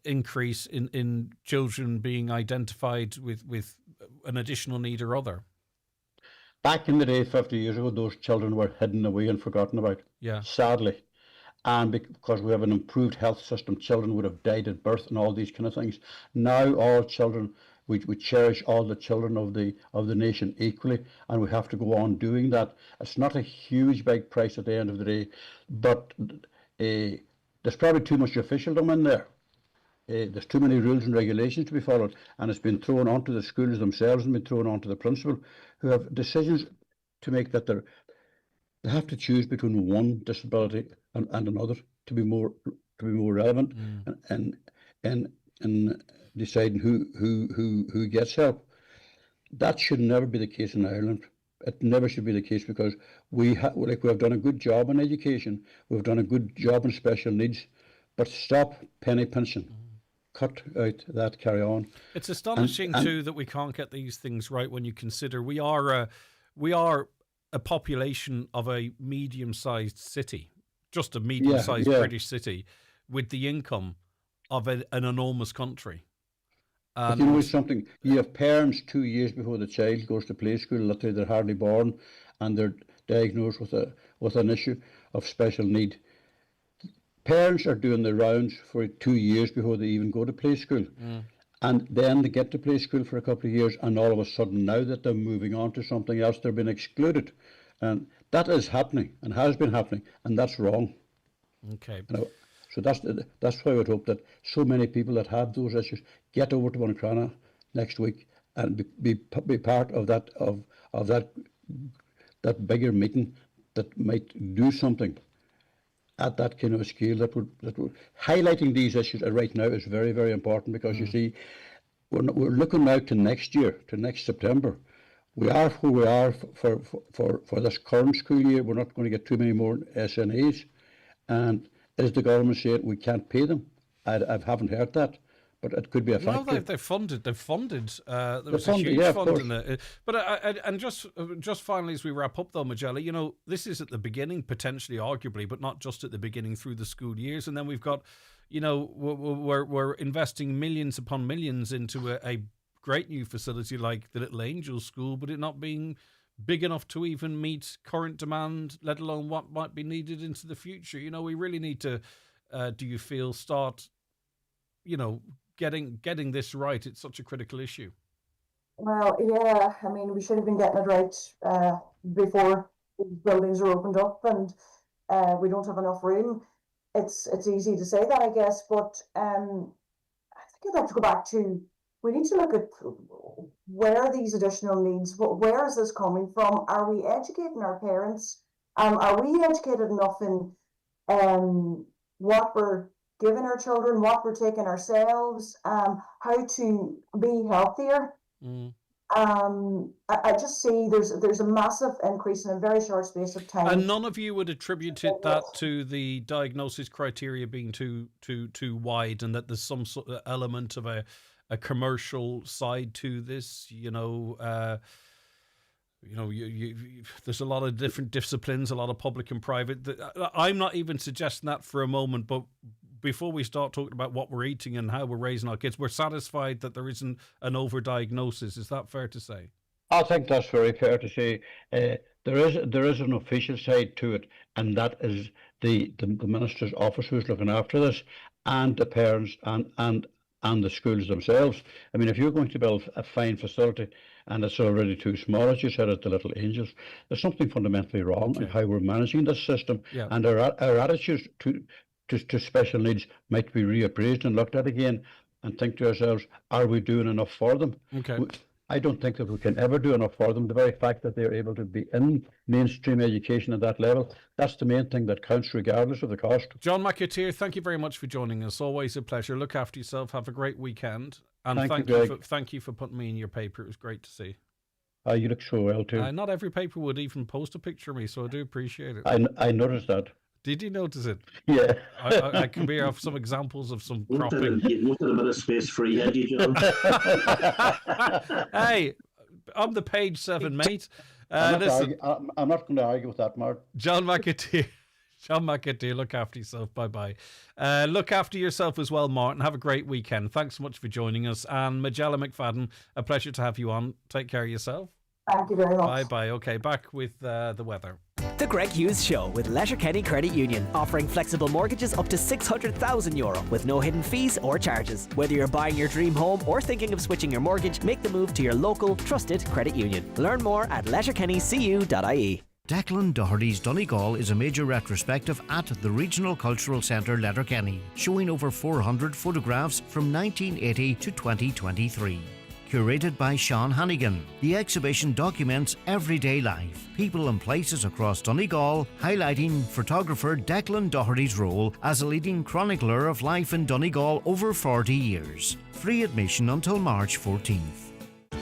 increase in children being identified with an additional need or other? Back in the day, 50 years ago, those children were hidden away and forgotten about. Yeah. Sadly. And because we have an improved health system, children would have died at birth and all these kind of things. Now all children, we cherish all the children of the nation equally, and we have to go on doing that. It's not a huge big price at the end of the day, but there's probably too much officialdom in there. There's too many rules and regulations to be followed, and it's been thrown onto the schools themselves and been thrown onto the principal, who have decisions to make that they have to choose between one disability and another to be more relevant and deciding who gets help. That should never be the case in Ireland. It never should be the case, because we have done a good job in education, we've done a good job in special needs, but stop penny pinching. Cut out that carry on. It's astonishing too that we can't get these things right when you consider we are a population of a medium-sized city, just a medium-sized British city, with the income of an enormous country. But you know something? You have parents 2 years before the child goes to play school, let's say they're hardly born, and they're diagnosed with an issue of special need. Parents are doing the rounds for 2 years before they even go to play school. And then they get to play school for a couple of years, and all of a sudden, now that they're moving on to something else, they're being excluded. And that is happening and has been happening, and that's wrong. Okay. So that's why I would hope that so many people that have those issues get over to Buncrana next week and be part of that bigger meeting that might do something at that kind of a scale that would highlighting these issues right now is very, very important, because you see, we're looking now to next year, to next September. We are who we are for this current school year. We're not going to get too many more SNAs, and as the government said, we can't pay them. I haven't heard that, but it could be a factor. No, they've funded. There was a huge fund in it. But just finally, as we wrap up, though, Magella, this is at the beginning, potentially, arguably, but not just at the beginning through the school years, and then we've got, we're investing millions upon millions into a great new facility like the Little Angels School, but it not being big enough to even meet current demand, let alone what might be needed into the future. We really need to, do you feel, start, getting this right. It's such a critical issue. Well, yeah, I mean, we should have been getting it right before buildings are opened up, and we don't have enough room. It's easy to say that, I guess, but I think I'd like to go back to, we need to look at where are these additional needs, where is this coming from? Are we educating our parents? Are we educated enough in what we're giving our children, what we're taking ourselves, how to be healthier? I just see there's a massive increase in a very short space of time. And none of you would attribute that to the diagnosis criteria being too wide, and that there's some sort of element of a commercial side to this. There's a lot of different disciplines, a lot of public and private. I'm not even suggesting that for a moment, but before we start talking about what we're eating and how we're raising our kids, we're satisfied that there isn't an overdiagnosis. Is that fair to say? I think that's very fair to say. There is an official side to it, and that is the Minister's office who's looking after this, and the parents and and the schools themselves. I mean, if you're going to build a fine facility and it's already too small, as you said, at the Little Angels, there's something fundamentally wrong in how we're managing this system, and our attitudes to special needs might be reappraised and looked at again, and think to ourselves, are we doing enough for them? I don't think that we can ever do enough for them. The very fact that they're able to be in mainstream education at that level, that's the main thing that counts, regardless of the cost. John McAteer, thank you very much for joining us. Always a pleasure. Look after yourself. Have a great weekend. And thank you for putting me in your paper. It was great to see. You look so well too. Not every paper would even post a picture of me, so I do appreciate it. I noticed that. Did you notice it? Yeah. I can be off some examples of some cropping. You wanted a bit of space free, had you, John? Hey, I'm the page 7 mate. I'm not going to argue with that, Mark. John McAteer, look after yourself. Bye-bye. Look after yourself as well, Martin. Have a great weekend. Thanks so much for joining us. And Magella McFadden, a pleasure to have you on. Take care of yourself. Thank you very much. Bye-bye. Okay, back with the weather. The Greg Hughes Show with Letterkenny Credit Union, offering flexible mortgages up to €600,000 with no hidden fees or charges. Whether you're buying your dream home or thinking of switching your mortgage, make the move to your local, trusted credit union. Learn more at letterkennycu.ie. Declan Doherty's Donegal is a major retrospective at the Regional Cultural Centre Letterkenny, showing over 400 photographs from 1980 to 2023. Curated by Sean Hannigan, the exhibition documents everyday life, people and places across Donegal, highlighting photographer Declan Doherty's role as a leading chronicler of life in Donegal over 40 years. Free admission until March 14th.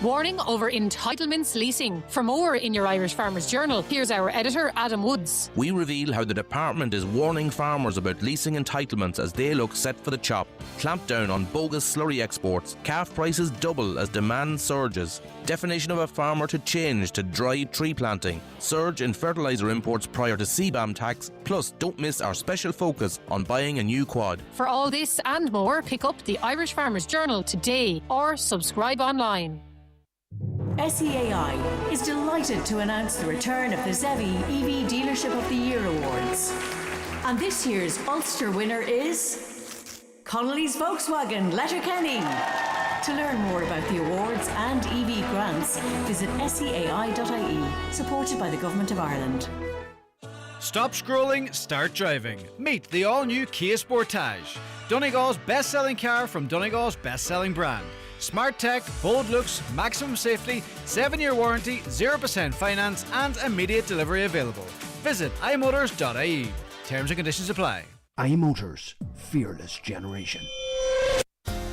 Warning over entitlements leasing. For more in your Irish Farmers Journal, here's our editor, Adam Woods. We reveal how the department is warning farmers about leasing entitlements as they look set for the chop. Clamp down on bogus slurry exports. Calf prices double as demand surges. Definition of a farmer to change to dry tree planting. Surge in fertiliser imports prior to CBAM tax. Plus, don't miss our special focus on buying a new quad. For all this and more, pick up the Irish Farmers Journal today or subscribe online. SEAI is delighted to announce the return of the Zevi EV Dealership of the Year Awards. And this year's Ulster winner is Connolly's Volkswagen, Letterkenny. To learn more about the awards and EV grants, visit seai.ie, supported by the Government of Ireland. Stop scrolling, start driving. Meet the all-new Kia Sportage, Donegal's best-selling car from Donegal's best-selling brand. Smart tech, bold looks, maximum safety, 7-year warranty, 0% finance and immediate delivery available. Visit imotors.ie. Terms and conditions apply. iMotors, fearless generation.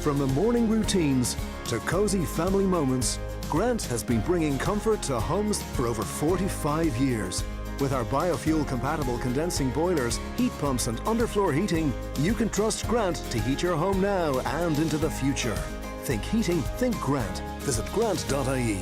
From the morning routines to cosy family moments, Grant has been bringing comfort to homes for over 45 years. With our biofuel-compatible condensing boilers, heat pumps and underfloor heating, you can trust Grant to heat your home now and into the future. Think heating, think Grant. Visit grant.ie.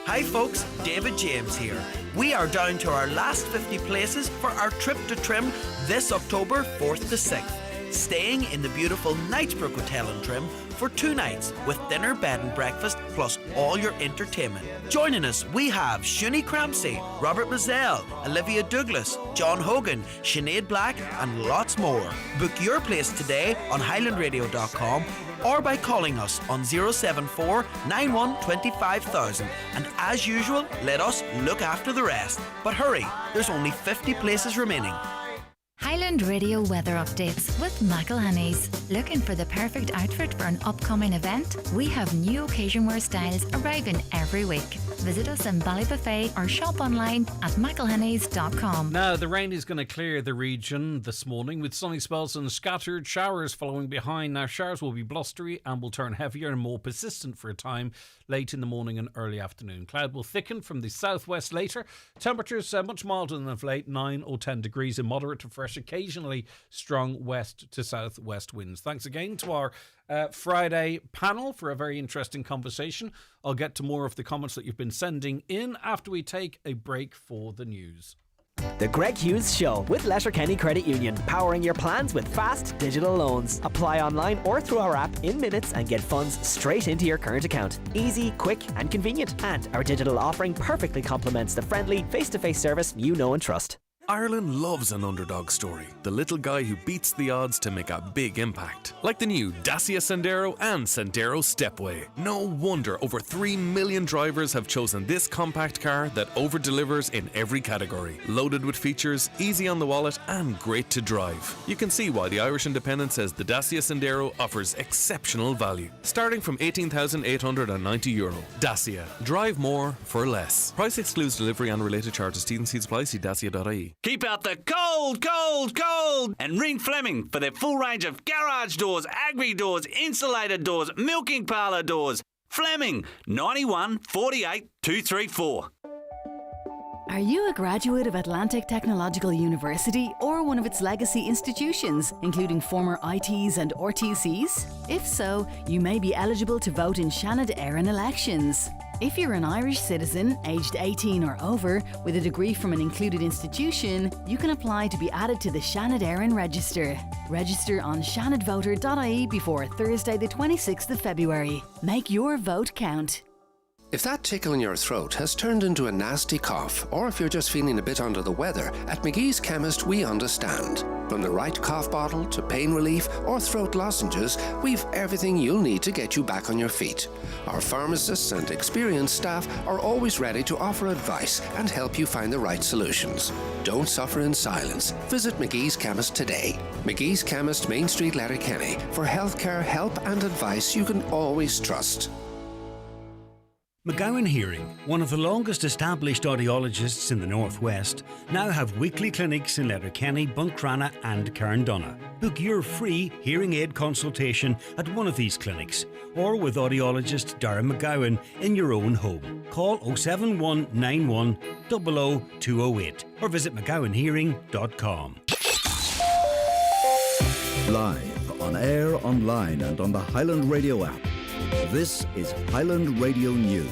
Hi folks, David James here. We are down to our last 50 places for our trip to Trim this October 4th to 6th. Staying in the beautiful Knightsbrook Hotel in Trim for 2 nights with dinner, bed and breakfast plus all your entertainment. Joining us we have Shuni Cramsey, Robert Mazzell, Olivia Douglas, John Hogan, Sinead Black and lots more. Book your place today on highlandradio.com or by calling us on 074 91 25000. And as usual, let us look after the rest. But hurry, there's only 50 places remaining. Highland Radio weather updates with McElhenney's. Looking for the perfect outfit for an upcoming event? We have new occasion wear styles arriving every week. Visit us in Ballybuffet or shop online at mcelhenneys.com. Now, the rain is going to clear the region this morning with sunny spells and scattered showers following behind. Now, showers will be blustery and will turn heavier and more persistent for a time late in the morning and early afternoon. Cloud will thicken from the southwest later. Temperatures much milder than of late, 9 or 10 degrees in moderate to fresh, occasionally strong west to southwest winds. Thanks again to our Friday panel for a very interesting conversation. I'll get to more of the comments that you've been sending in after we take a break for the news. The Greg Hughes Show with Letterkenny Credit Union, powering your plans with fast digital loans. Apply online or through our app in minutes and get funds straight into your current account. Easy, quick and convenient. And our digital offering perfectly complements the friendly face-to-face service you know and trust. Ireland loves an underdog story. The little guy who beats the odds to make a big impact. Like the new Dacia Sandero and Sandero Stepway. No wonder over 3 million drivers have chosen this compact car that over-delivers in every category. Loaded with features, easy on the wallet and great to drive. You can see why the Irish Independent says the Dacia Sandero offers exceptional value. Starting from €18,890. Dacia. Drive more for less. Price excludes delivery and related charges. T&Cs apply. See dacia.ie. Keep out the cold, cold, cold! And ring Fleming for their full range of garage doors, agri doors, insulated doors, milking parlour doors. Fleming, 91 48 234. Are you a graduate of Atlantic Technological University or one of its legacy institutions, including former ITs and RTCs? If so, you may be eligible to vote in Shannon Éireann elections. If you're an Irish citizen, aged 18 or over, with a degree from an included institution, you can apply to be added to the Shannon Éireann Register. Register on shannonvoter.ie before Thursday the 26th of February. Make your vote count. If that tickle in your throat has turned into a nasty cough, or if you're just feeling a bit under the weather, at McGee's Chemist we understand. From the right cough bottle to pain relief or throat lozenges, we've everything you'll need to get you back on your feet. Our pharmacists and experienced staff are always ready to offer advice and help you find the right solutions. Don't suffer in silence. Visit McGee's Chemist today. McGee's Chemist, Main Street, Letterkenny, for healthcare help and advice you can always trust. McGowan Hearing, one of the longest established audiologists in the Northwest, now have weekly clinics in Letterkenny, Buncrana and Carndonagh. Book your free hearing aid consultation at one of these clinics or with audiologist Darragh McGowan in your own home. Call 07191 00208 or visit mcgowanhearing.com. Live, on air, online and on the Highland Radio app. This is Highland Radio News.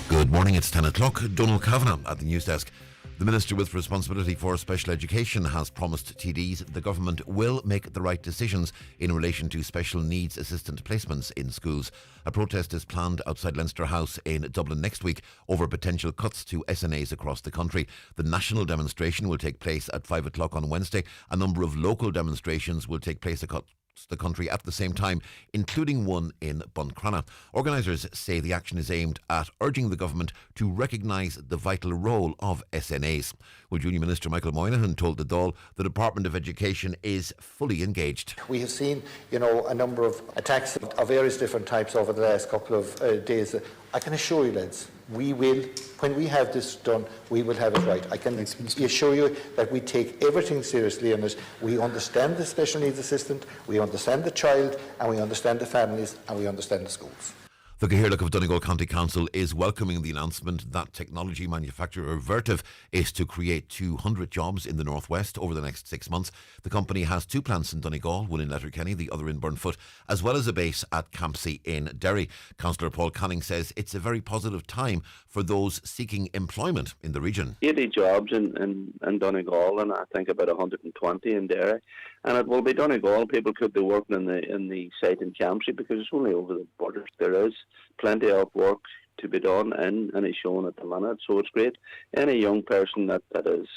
Good morning, it's 10 o'clock. Donald Kavanagh at the news desk. The Minister with responsibility for special education has promised TDs the government will make the right decisions in relation to special needs assistant placements in schools. A protest is planned outside Leinster House in Dublin next week over potential cuts to SNAs across the country. The national demonstration will take place at 5 o'clock on Wednesday. A number of local demonstrations will take place across the country at the same time, including one in Buncrana. Organisers say the action is aimed at urging the government to recognise the vital role of SNAs. Well, Junior Minister Michael Moynihan told the Dáil the Department of Education is fully engaged. We have seen, a number of attacks of various different types over the last couple of days. I can assure you, lads, we will, when we have this done, we will have it right. I can assure you that we take everything seriously on it. We understand the special needs assistant, we understand the child, and we understand the families, and we understand the schools. The Cathaoirleach of Donegal County Council is welcoming the announcement that technology manufacturer Vertiv is to create 200 jobs in the northwest over the next 6 months. The company has 2 plants in Donegal, one in Letterkenny, the other in Burnfoot, as well as a base at Campsie in Derry. Councillor Paul Canning says it's a very positive time for those seeking employment in the region. 80 jobs in Donegal and I think about 120 in Derry. And it will be Donegal. People could be working in the site in Campsie because it's only over the border. There is plenty of work to be done and it's shown at the minute. So it's great. Any young person that is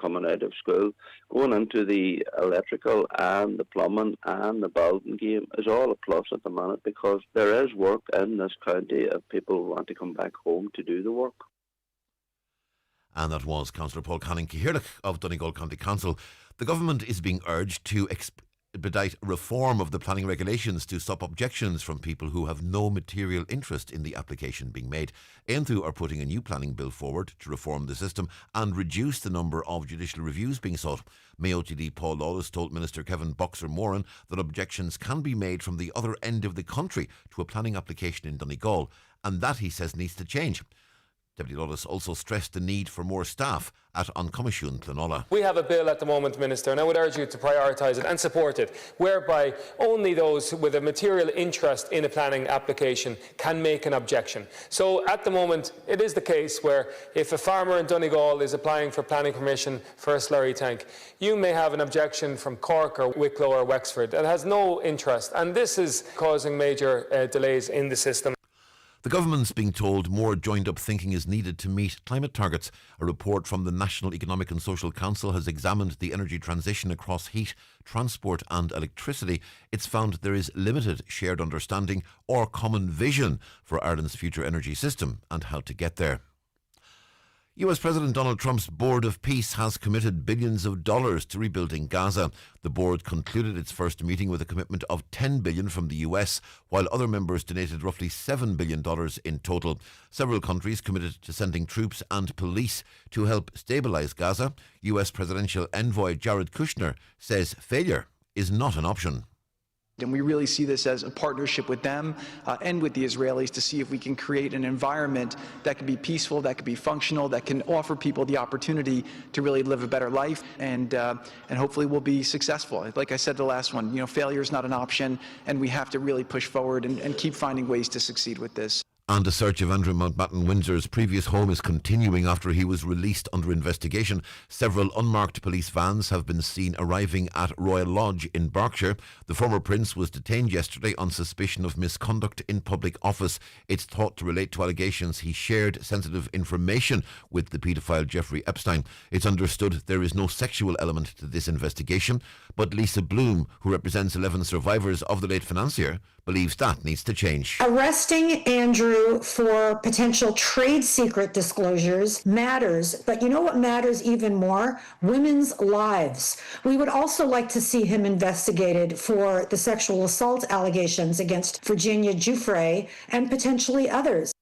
coming out of school, going into the electrical and the plumbing and the building game is all a plus at the minute because there is work in this county if people want to come back home to do the work. And that was Councillor Paul Canning, Cathaoirleach of Donegal County Council. The government is being urged to expedite reform of the planning regulations to stop objections from people who have no material interest in the application being made. Aonthu are putting a new planning bill forward to reform the system and reduce the number of judicial reviews being sought. Mayo TD Paul Lawless told Minister Kevin Boxer-Moran that objections can be made from the other end of the country to a planning application in Donegal, and that, he says, needs to change. Deputy Lawless also stressed the need for more staff at An Comisiún Clonola. We have a bill at the moment, Minister, and I would urge you to prioritise it and support it, whereby only those with a material interest in a planning application can make an objection. So at the moment, it is the case where if a farmer in Donegal is applying for planning permission for a slurry tank, you may have an objection from Cork or Wicklow or Wexford that has no interest, and this is causing major delays in the system. The government's being told more joined-up thinking is needed to meet climate targets. A report from the National Economic and Social Council has examined the energy transition across heat, transport and electricity. It's found there is limited shared understanding or common vision for Ireland's future energy system and how to get there. US President Donald Trump's Board of Peace has committed billions of dollars to rebuilding Gaza. The board concluded its first meeting with a commitment of $10 billion from the US, while other members donated roughly $7 billion in total. Several countries committed to sending troops and police to help stabilise Gaza. US Presidential Envoy Jared Kushner says failure is not an option. And we really see this as a partnership with them and with the Israelis to see if we can create an environment that can be peaceful, that can be functional, that can offer people the opportunity to really live a better life, and hopefully we'll be successful. Like I said the last one, failure is not an option, and we have to really push forward and keep finding ways to succeed with this. And a search of Andrew Mountbatten Windsor's previous home is continuing after he was released under investigation. Several unmarked police vans have been seen arriving at Royal Lodge in Berkshire. The former prince was detained yesterday on suspicion of misconduct in public office. It's thought to relate to allegations he shared sensitive information with the paedophile Jeffrey Epstein. It's understood there is no sexual element to this investigation, but Lisa Bloom, who represents 11 survivors of the late financier, believes that needs to change. Arresting Andrew for potential trade secret disclosures matters, but you know what matters even more? Women's lives. We would also like to see him investigated for the sexual assault allegations against Virginia Giuffre and potentially others.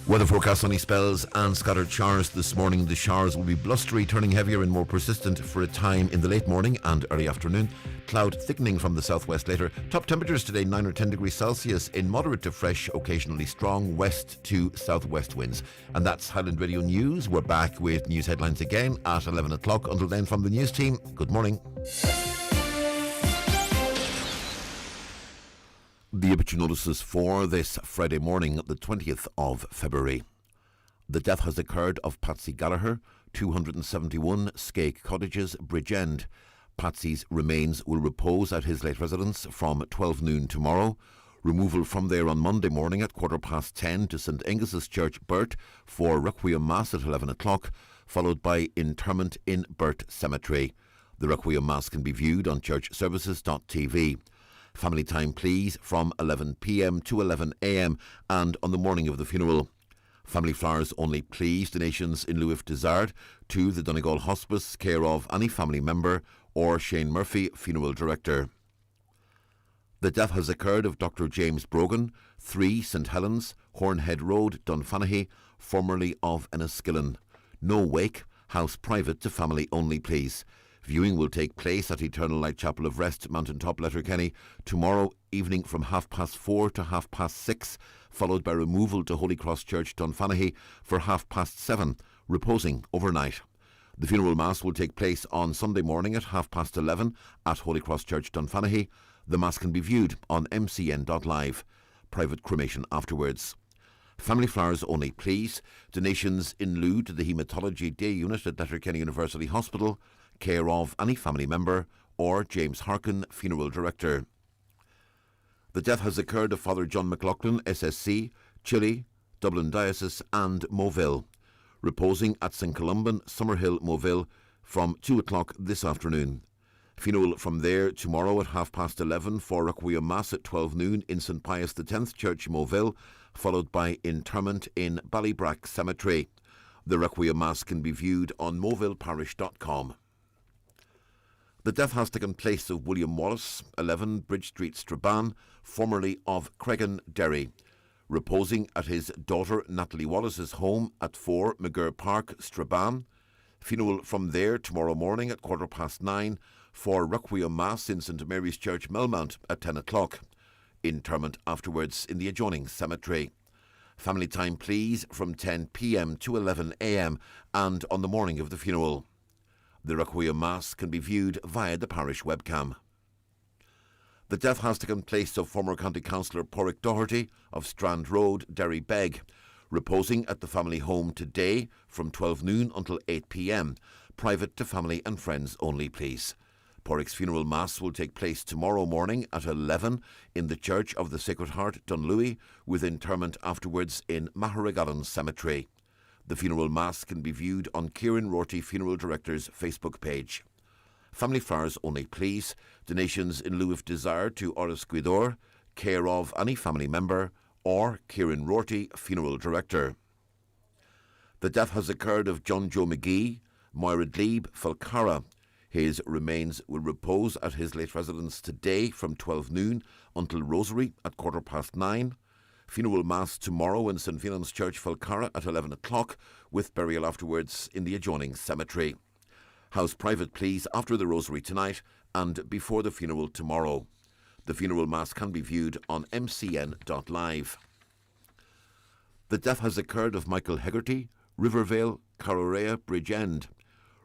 Weather forecast: sunny spells and scattered showers this morning. The showers will be blustery, turning heavier and more persistent for a time in the late morning and early afternoon. Cloud thickening from the southwest later. Top temperatures today 9 or 10 degrees Celsius in moderate to fresh, occasionally strong west to southwest winds. And that's Highland Radio News. We're back with news headlines again at 11 o'clock. Until then, from the news team, good morning. The obituary notices for this Friday morning, the 20th of February. The death has occurred of Patsy Gallagher, 271 Skake Cottages, Bridgend. Patsy's remains will repose at his late residence from 12 noon tomorrow. Removal from there on Monday morning at 10:15 to St Angus's Church, Burt, for Requiem Mass at 11 o'clock, followed by interment in Burt Cemetery. The Requiem Mass can be viewed on churchservices.tv. Family time, please, from 11 p.m. to 11 a.m. and on the morning of the funeral. Family flowers only, please. Donations in lieu if desired to the Donegal Hospice, care of any family member or Shane Murphy, funeral director. The death has occurred of Dr. James Brogan, 3 St Helens, Hornhead Road, Dunfanaghy, formerly of Enniskillen. No wake, house private to family only, please. Viewing will take place at Eternal Light Chapel of Rest, Mountain Top, Letterkenny, tomorrow evening from 4:30 to 6:30, followed by removal to Holy Cross Church, Dunfanaghy, for 7:30, reposing overnight. The funeral mass will take place on Sunday morning at 11:30 at Holy Cross Church, Dunfanaghy. The mass can be viewed on mcn.live. Private cremation afterwards. Family flowers only, please. Donations in lieu to the Haematology Day Unit at Letterkenny University Hospital, care of any family member or James Harkin, funeral director. The death has occurred of Father John McLaughlin, SSC, Chile, Dublin Diocese and Moville, reposing at St Columban, Summerhill, Moville, from 2 o'clock this afternoon. Funeral from there tomorrow at 11:30 for Requiem Mass at 12 noon in St Pius X Church, Moville, followed by interment in Ballybrack Cemetery. The Requiem Mass can be viewed on movilleparish.com. The death has taken place of William Wallace, 11 Bridge Street, Strabane, formerly of Cregan, Derry, reposing at his daughter Natalie Wallace's home at 4 McGurr Park, Strabane. Funeral from there tomorrow morning at 9:15 for Requiem Mass in St Mary's Church, Melmount at 10 o'clock. Interment afterwards in the adjoining cemetery. Family time, please, from 10 p.m. to 11 a.m. and on the morning of the funeral. The Requiem Mass can be viewed via the parish webcam. The death has taken place of former County Councillor Porrick Doherty of Strand Road, Derry Beg, reposing at the family home today from 12 noon until 8 p.m. Private to family and friends only, please. Porrick's funeral mass will take place tomorrow morning at 11 in the Church of the Sacred Heart, Dunlewy, with interment afterwards in Maharagalan Cemetery. The funeral mass can be viewed on Kieran Rorty Funeral Director's Facebook page. Family flowers only, please. Donations in lieu of desire to Oris Guidor, care of any family member, or Kieran Rorty Funeral Director. The death has occurred of John Joe McGee, Moira Glebe, Falcara. His remains will repose at his late residence today from 12 noon until Rosary at 9:15. Funeral Mass tomorrow in St. Fionan's Church, Falcara at 11 o'clock, with burial afterwards in the adjoining cemetery. House private, please, after the Rosary tonight and before the funeral tomorrow. The funeral Mass can be viewed on mcn.live. The death has occurred of Michael Hegarty, Rivervale, Carrorea, Bridgend.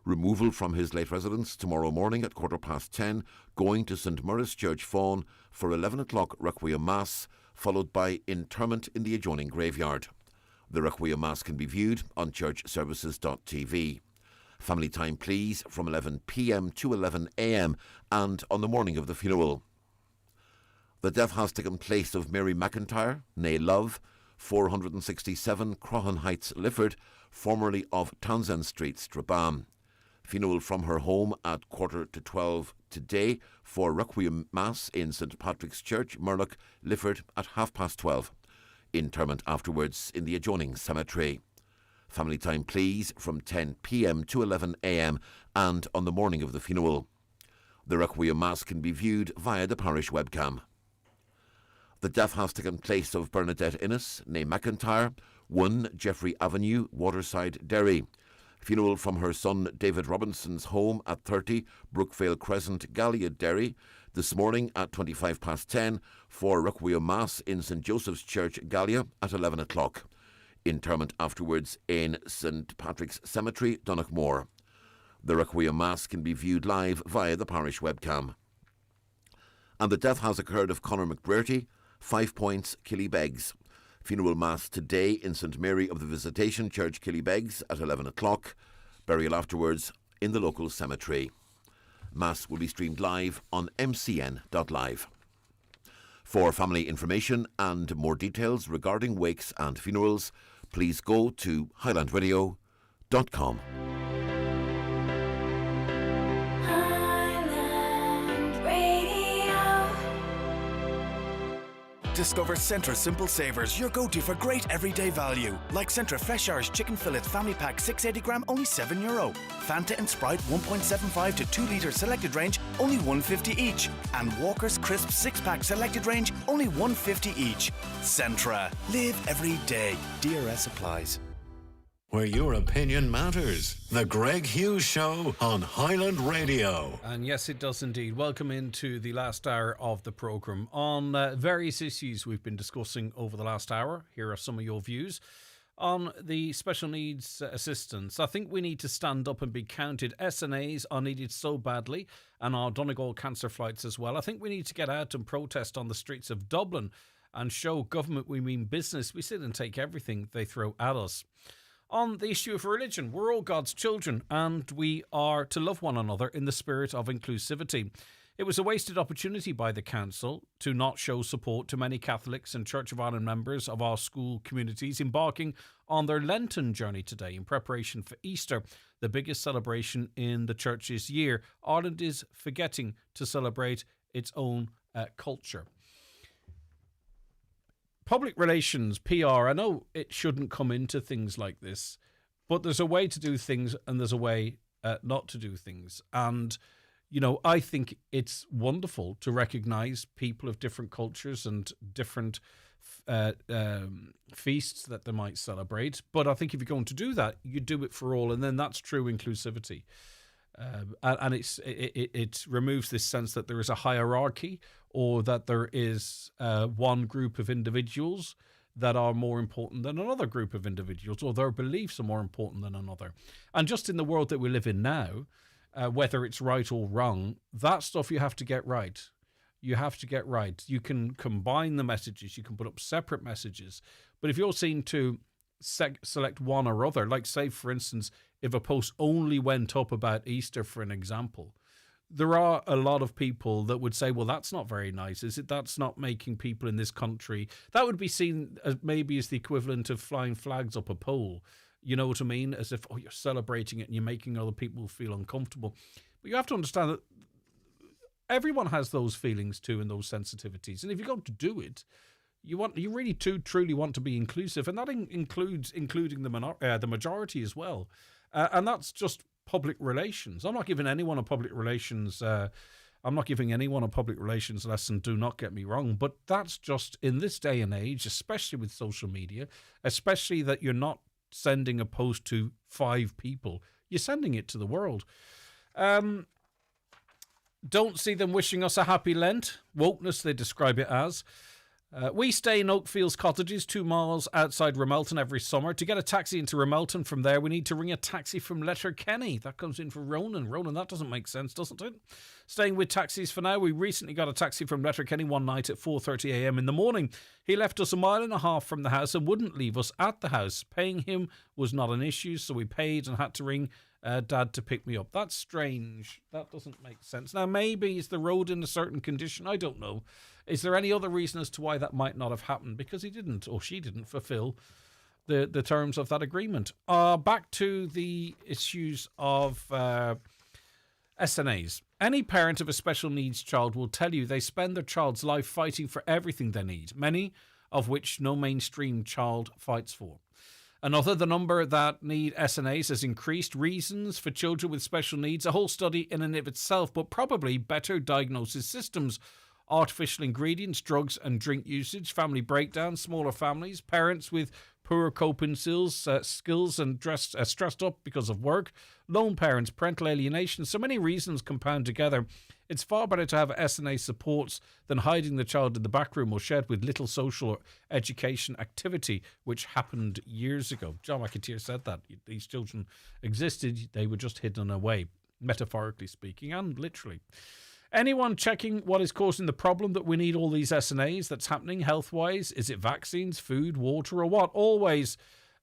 Removal from his late residence tomorrow morning at 10:15, going to St. Maurice Church, Fawn, for 11 o'clock Requiem Mass, followed by interment in the adjoining graveyard. The Requiem Mass can be viewed on churchservices.tv. Family time, please, from 11 p.m. to 11 a.m. and on the morning of the funeral. The death has taken place of Mary McIntyre, née Love, 467 Croghan Heights, Lifford, formerly of Townsend Street, Strabane. Funeral from her home at 11:45 today for Requiem Mass in St. Patrick's Church, Murlock, Lifford at 12:30. Interment afterwards in the adjoining cemetery. Family time, please, from 10 p.m. to 11 a.m. and on the morning of the funeral. The Requiem Mass can be viewed via the parish webcam. The death has taken place of Bernadette Innes, née McIntyre, 1 Jeffrey Avenue, Waterside, Derry. Funeral from her son David Robinson's home at 30 Brookvale Crescent, Gallia, Derry, this morning at 10:25 for Requiem Mass in St. Joseph's Church, Gallia at 11 o'clock. Interment afterwards in St. Patrick's Cemetery, Donaghmore. The Requiem Mass can be viewed live via the parish webcam. And the death has occurred of Conor McBrearty, 5 Points, Killybegs. Funeral Mass today in St. Mary of the Visitation Church, Killybegs at 11 o'clock. Burial afterwards in the local cemetery. Mass will be streamed live on mcn.live. For family information and more details regarding wakes and funerals, please go to highlandradio.com. Discover Centra Simple Savers, your go-to for great everyday value. Like Centra Fresh Irish Chicken Fillet Family Pack 680 gram, only €7. Fanta and Sprite 1.75 to 2 litre selected range, only $1.50 each. And Walker's Crisp 6-pack selected range, only $1.50 each. Centra. Live every day. DRS applies. Where your opinion matters. The Greg Hughes Show on Highland Radio. And yes, it does indeed. Welcome into the last hour of the programme. On various issues we've been discussing over the last hour, here are some of your views. On the special needs assistance, I think we need to stand up and be counted. SNAs are needed so badly, and our Donegal cancer flights as well. I think we need to get out and protest on the streets of Dublin and show government we mean business. We sit and take everything they throw at us. On the issue of religion, we're all God's children and we are to love one another in the spirit of inclusivity. It was a wasted opportunity by the council to not show support to many Catholics and Church of Ireland members of our school communities embarking on their Lenten journey today in preparation for Easter, the biggest celebration in the Church's year. Ireland is forgetting to celebrate its own culture. Public relations, PR, I know it shouldn't come into things like this, but there's a way to do things and there's a way not to do things. And, you know, I think it's wonderful to recognise people of different cultures and different feasts that they might celebrate. But I think if you're going to do that, you do it for all, and then that's true inclusivity. And it removes this sense that there is a hierarchy or that there is one group of individuals that are more important than another group of individuals, or their beliefs are more important than another. And just in the world that we live in now, whether it's right or wrong, that stuff you have to get right. You have to get right. You can combine the messages, you can put up separate messages, but if you're seen to select one or other, like say, for instance, if a post only went up about Easter, for an example, there are a lot of people that would say, well, that's not very nice, is it? That's not making people in this country. That would be seen as maybe as the equivalent of flying flags up a pole. You know what I mean? As if, you're celebrating it and you're making other people feel uncomfortable. But you have to understand that everyone has those feelings too and those sensitivities. And if you're going to do it, you really truly want to be inclusive. And that includes including the majority as well. And that's just public relations. I'm not giving anyone a public relations lesson, do not get me wrong, but that's just in this day and age, especially with social media, especially that you're not sending a post to 5 people, you're sending it to the world. Don't see them wishing us a happy Lent. Wokeness, they describe it as. We stay in Oakfields Cottages, 2 miles outside Ramelton every summer. To get a taxi into Ramelton from there, we need to ring a taxi from Letterkenny. That comes in for Ronan. Ronan, that doesn't make sense, doesn't it? Staying with taxis for now, we recently got a taxi from Letterkenny one night at 4:30 a.m. in the morning. He left us 1.5 miles from the house and wouldn't leave us at the house. Paying him was not an issue, so we paid and had to ring Dad to pick me up. That's strange. That doesn't make sense. Now, maybe is the road in a certain condition? I don't know. Is there any other reason as to why that might not have happened? Because he didn't, or she didn't, fulfill the terms of that agreement. Back to the issues of SNAs. Any parent of a special needs child will tell you they spend their child's life fighting for everything they need, many of which no mainstream child fights for. Another, the number that need SNAs has increased. Reasons for children with special needs, a whole study in and of itself, but probably better diagnosis systems. Artificial ingredients, drugs and drink usage, family breakdown, smaller families, parents with poor coping skills and stressed up because of work, lone parents, parental alienation. So many reasons compound together. It's far better to have SNA supports than hiding the child in the back room or shed with little social or education activity, which happened years ago. John McAteer said that. These children existed, they were just hidden away, metaphorically speaking and literally. Anyone checking what is causing the problem that we need all these SNAs that's happening health-wise? Is it vaccines, food, water, or what? Always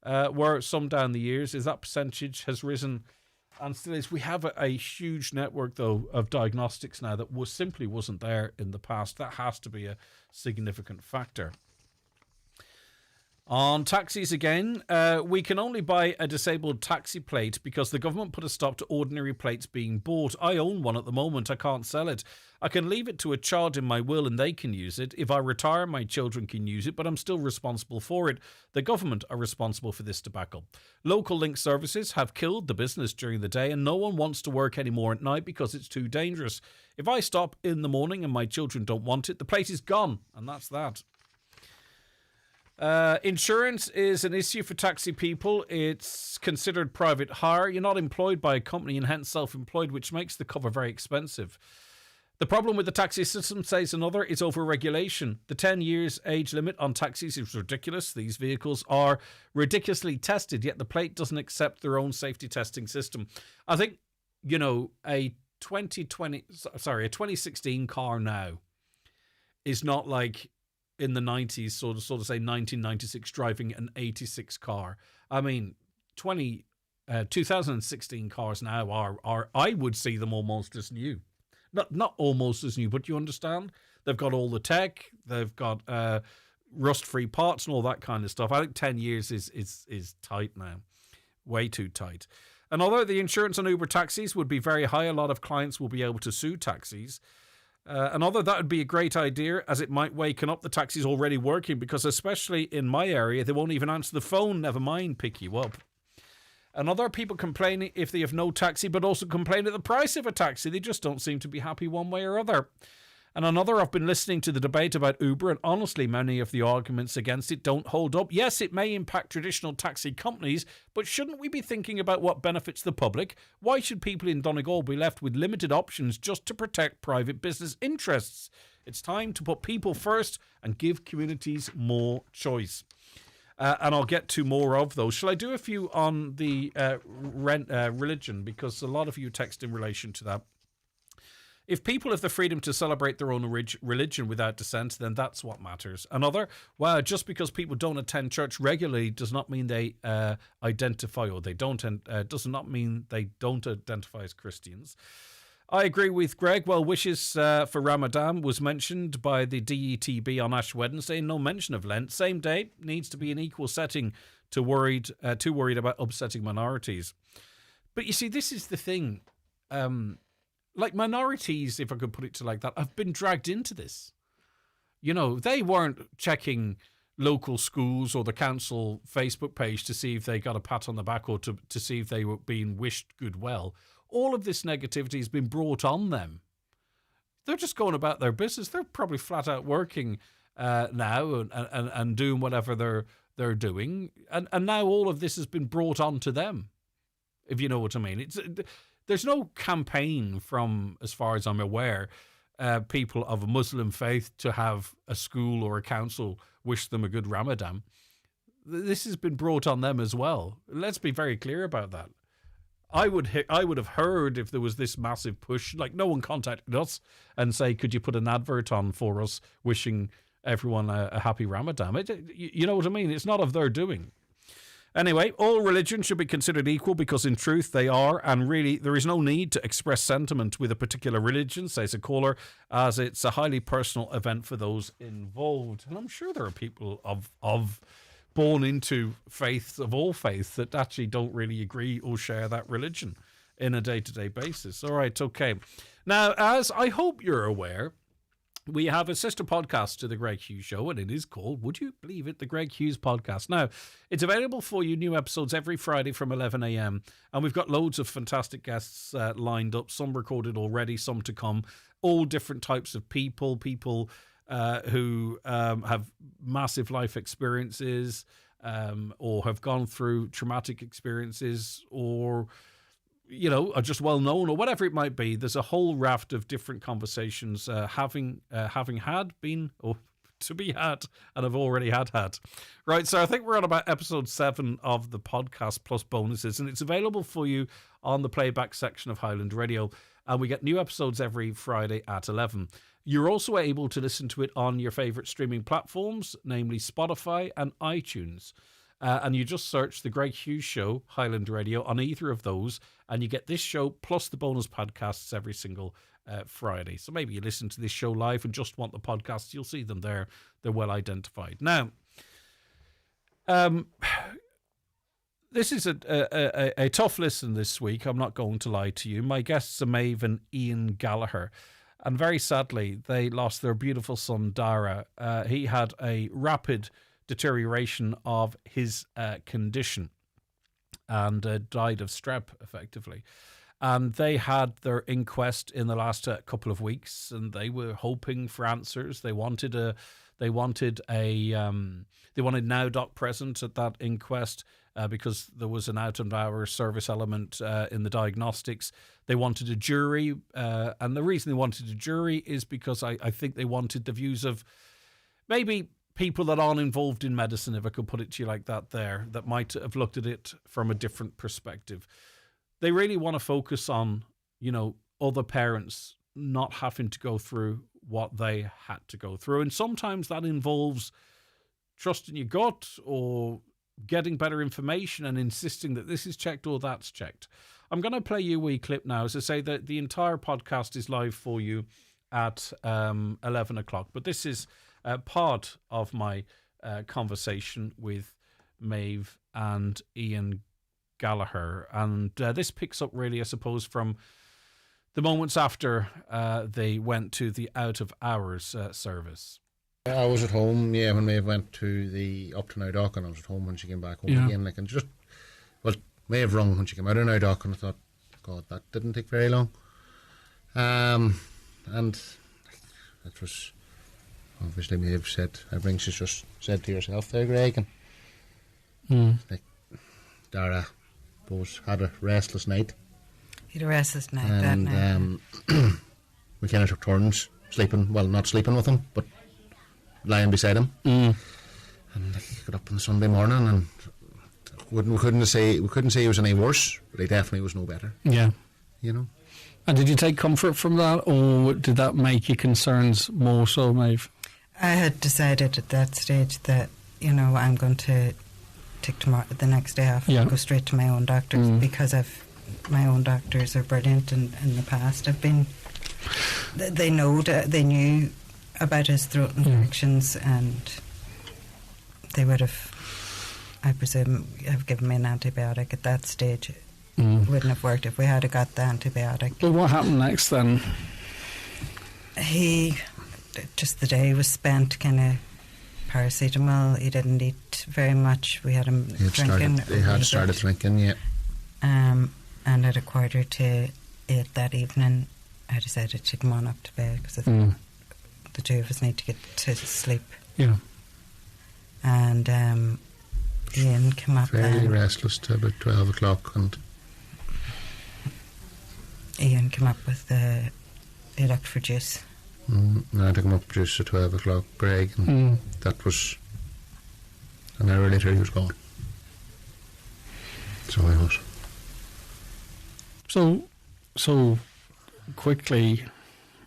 were some down the years. Is that percentage has risen and still is. We have a huge network, though, of diagnostics now that simply wasn't there in the past. That has to be a significant factor. On taxis again, we can only buy a disabled taxi plate because the government put a stop to ordinary plates being bought. I own one at the moment. I can't sell it. I can leave it to a child in my will and they can use it. If I retire, my children can use it, but I'm still responsible for it. The government are responsible for this debacle. Local link services have killed the business during the day and no one wants to work anymore at night because it's too dangerous. If I stop in the morning and my children don't want it, the plate is gone, and that's that. Insurance is an issue for taxi people. It's considered private hire. You're not employed by a company and hence self-employed, which makes the cover very expensive. The problem with the taxi system, says another, is over-regulation. The 10 years age limit on taxis is ridiculous. These vehicles are ridiculously tested, yet the plate doesn't accept their own safety testing system. I think, a 2016 car now is not like in the 90s, sort of say 1996, driving an 86 car. I mean, 2016 cars now are I would see them almost as new. Not almost as new, but you understand? They've got all the tech, they've got rust-free parts and all that kind of stuff. I think 10 years is tight now. Way too tight. And although the insurance on Uber taxis would be very high, a lot of clients will be able to sue taxis. And although that would be a great idea, as it might waken up the taxis already working, because especially in my area, they won't even answer the phone, never mind pick you up. And other people complaining if they have no taxi, but also complain at the price of a taxi. They just don't seem to be happy one way or other. And another, I've been listening to the debate about Uber, and honestly, many of the arguments against it don't hold up. Yes, it may impact traditional taxi companies, but shouldn't we be thinking about what benefits the public? Why should people in Donegal be left with limited options just to protect private business interests? It's time to put people first and give communities more choice. And I'll get to more of those. Shall I do a few on the religion? Because a lot of you text in relation to that. If people have the freedom to celebrate their own religion without dissent, then that's what matters. Another, well, just because people don't attend church regularly does not mean they identify, or they don't, does not mean they don't identify as Christians. I agree with Greg. Well, wishes for Ramadan was mentioned by the DETB on Ash Wednesday. No mention of Lent. Same day needs to be an equal setting to worried about upsetting minorities. But you see, this is the thing. Like minorities, if I could put it like that, have been dragged into this. You know, they weren't checking local schools or the council Facebook page to see if they got a pat on the back or to see if they were being wished goodwill. All of this negativity has been brought on them. They're just going about their business. They're probably flat out working now and doing whatever they're doing. And now all of this has been brought on to them, if you know what I mean. There's no campaign from, as far as I'm aware, people of a Muslim faith to have a school or a council wish them a good Ramadan. This has been brought on them as well. Let's be very clear about that. I would have heard if there was this massive push, like no one contacted us and say, could you put an advert on for us wishing everyone a happy Ramadan? You know what I mean? It's not of their doing. Anyway, all religions should be considered equal because in truth they are, and really there is no need to express sentiment with a particular religion, says a caller, as it's a highly personal event for those involved. And I'm sure there are people of born into faiths of all faiths that actually don't really agree or share that religion in a day-to-day basis. All right, okay. Now, as I hope you're aware, we have a sister podcast to The Greg Hughes Show, and it is called, would you believe it, The Greg Hughes Podcast. Now, it's available for you, new episodes every Friday from 11 a.m, and we've got loads of fantastic guests lined up, some recorded already, some to come, all different types of people who have massive life experiences or have gone through traumatic experiences or, you know, are just well known or whatever it might be. There's a whole raft of different conversations having had, been, or to be had, and have already had. Right, so I think we're on about episode 7 of the podcast plus bonuses, and it's available for you on the playback section of Highland Radio, and we get new episodes every Friday at 11. You're also able to listen to it on your favourite streaming platforms, namely Spotify and iTunes. And you just search The Greg Hughes Show, Highland Radio, on either of those, and you get this show plus the bonus podcasts every single Friday. So maybe you listen to this show live and just want the podcasts, you'll see them there. They're well identified. Now, this is a tough listen this week, I'm not going to lie to you. My guests are Maeve and Ian Gallagher. And very sadly, they lost their beautiful son, Dara. He had a rapid deterioration of his condition and died of strep, effectively. And they had their inquest in the last couple of weeks, and they were hoping for answers. They wanted Now Doc present at that inquest because there was an out-of-hours service element in the diagnostics. They wanted a jury, and the reason they wanted a jury is because I think they wanted the views of maybe people that aren't involved in medicine, if I could put it to you like that there, that might have looked at it from a different perspective. They really want to focus on, you know, other parents not having to go through what they had to go through. And sometimes that involves trusting your gut or getting better information and insisting that this is checked or that's checked. I'm going to play you a wee clip now. As I say, that the entire podcast is live for you at 11 o'clock. But this is part of my conversation with Maeve and Ian Gallagher. And this picks up really, I suppose, from the moments after they went to the out-of-hours service. I was at home, when Maeve went to up to Now Doc, and I was at home when she came back home again. Maeve rung when she came out of Now Doc, and I thought, God, that didn't take very long. And it was obviously Maeve said everything she's just said to yourself there, Greg, and like Dara both had a restless night. He had a restless night that night. And we kind of took turns sleeping, well, not sleeping with him, but lying beside him. And he got up on Sunday morning, and we couldn't say he was any worse, but he definitely was no better. Yeah. You know. And did you take comfort from that, or did that make your concerns more so, Maeve? I had decided at that stage that, I'm going to take the next day off and go straight to my own doctors because I've my own doctors are brilliant in the past. They knew about his throat infections, and they would have, I presume, have given me an antibiotic at that stage. Wouldn't have worked if we had got the antibiotic. But what happened next then? Just the day was spent kind of paracetamol. He didn't eat very much. We had him drinking. He had started drinking, yeah. And at 7:45 that evening, I decided to come on up to bed because the two of us need to get to sleep. Yeah. And Ian came up. Fairly restless till about 12 o'clock, and Ian came up with he looked for juice. I took him up juice at 12 o'clock, Greg, and that was an hour later he was gone. So I was. So quickly,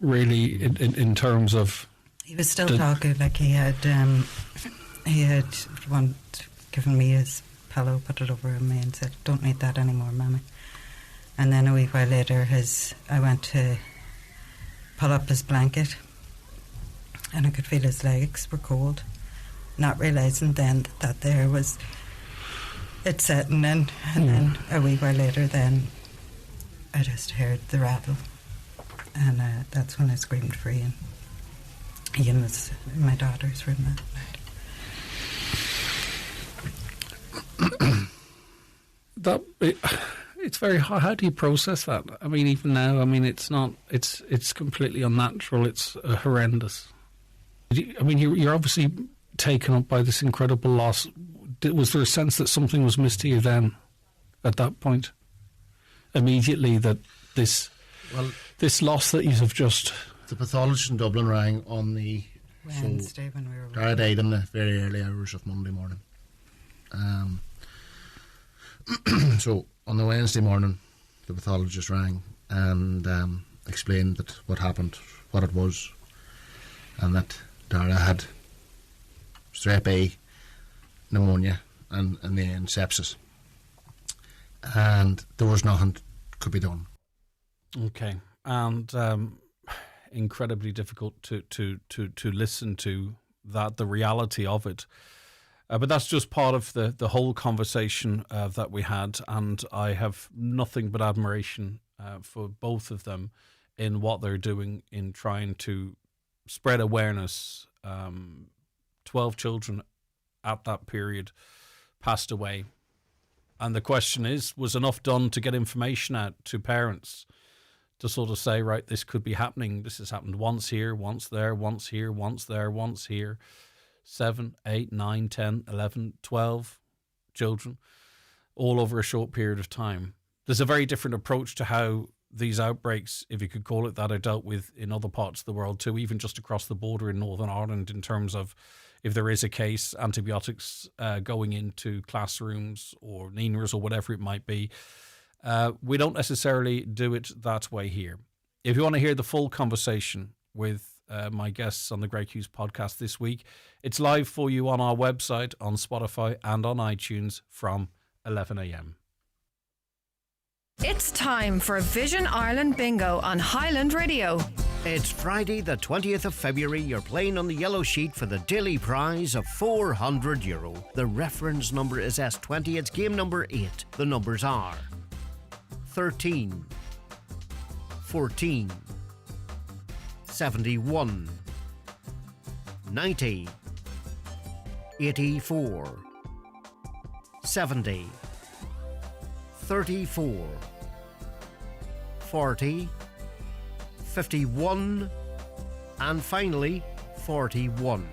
really, in terms of... He was still talking, like he had given me his pillow, put it over me and said, "Don't need that anymore, Mammy." And then a wee while later, I went to pull up his blanket, and I could feel his legs were cold, not realising then that there was it setting in. And then a wee while later, then I just heard the rattle, and that's when I screamed for Ian. Ian was in my daughter's room that night. It's very hard. How do you process that? I mean, even now, I mean, it's not. It's completely unnatural. It's horrendous. I mean, you're obviously taken up by this incredible loss. Was there a sense that something was missed to you then, at that point? Immediately, that this loss that you have just... The pathologist in Dublin rang on the Wednesday when we were... Dara died in the very early hours of Monday morning. So on the Wednesday morning, the pathologist rang and explained that what happened, what it was, and that Dara had strep A, pneumonia, and in the end sepsis, and there was nothing could be done. Okay, and incredibly difficult to listen to that, the reality of it. But that's just part of the whole conversation that we had, and I have nothing but admiration for both of them in what they're doing in trying to spread awareness. 12 children at that period passed away. And the question is, was enough done to get information out to parents to sort of say, right, this could be happening. This has happened once here, once there, once here, once there, once here. 7, 8, 9, 10, 11, 12 children, all over a short period of time. There's a very different approach to how these outbreaks, if you could call it that, are dealt with in other parts of the world too, even just across the border in Northern Ireland, in terms of if there is a case, antibiotics going into classrooms or NENRs or whatever it might be. We don't necessarily do it that way here. If you want to hear the full conversation with my guests on the Greg Hughes podcast this week, it's live for you on our website, on Spotify and on iTunes from 11 a.m. It's time for Vision Ireland Bingo on Highland Radio. It's Friday the 20th of February. You're playing on the yellow sheet for the daily prize of €400. The reference number is S20. It's game number 8. The numbers are 13, 14, 71, 90, 84, 70, 34, 40, 51, and finally 41.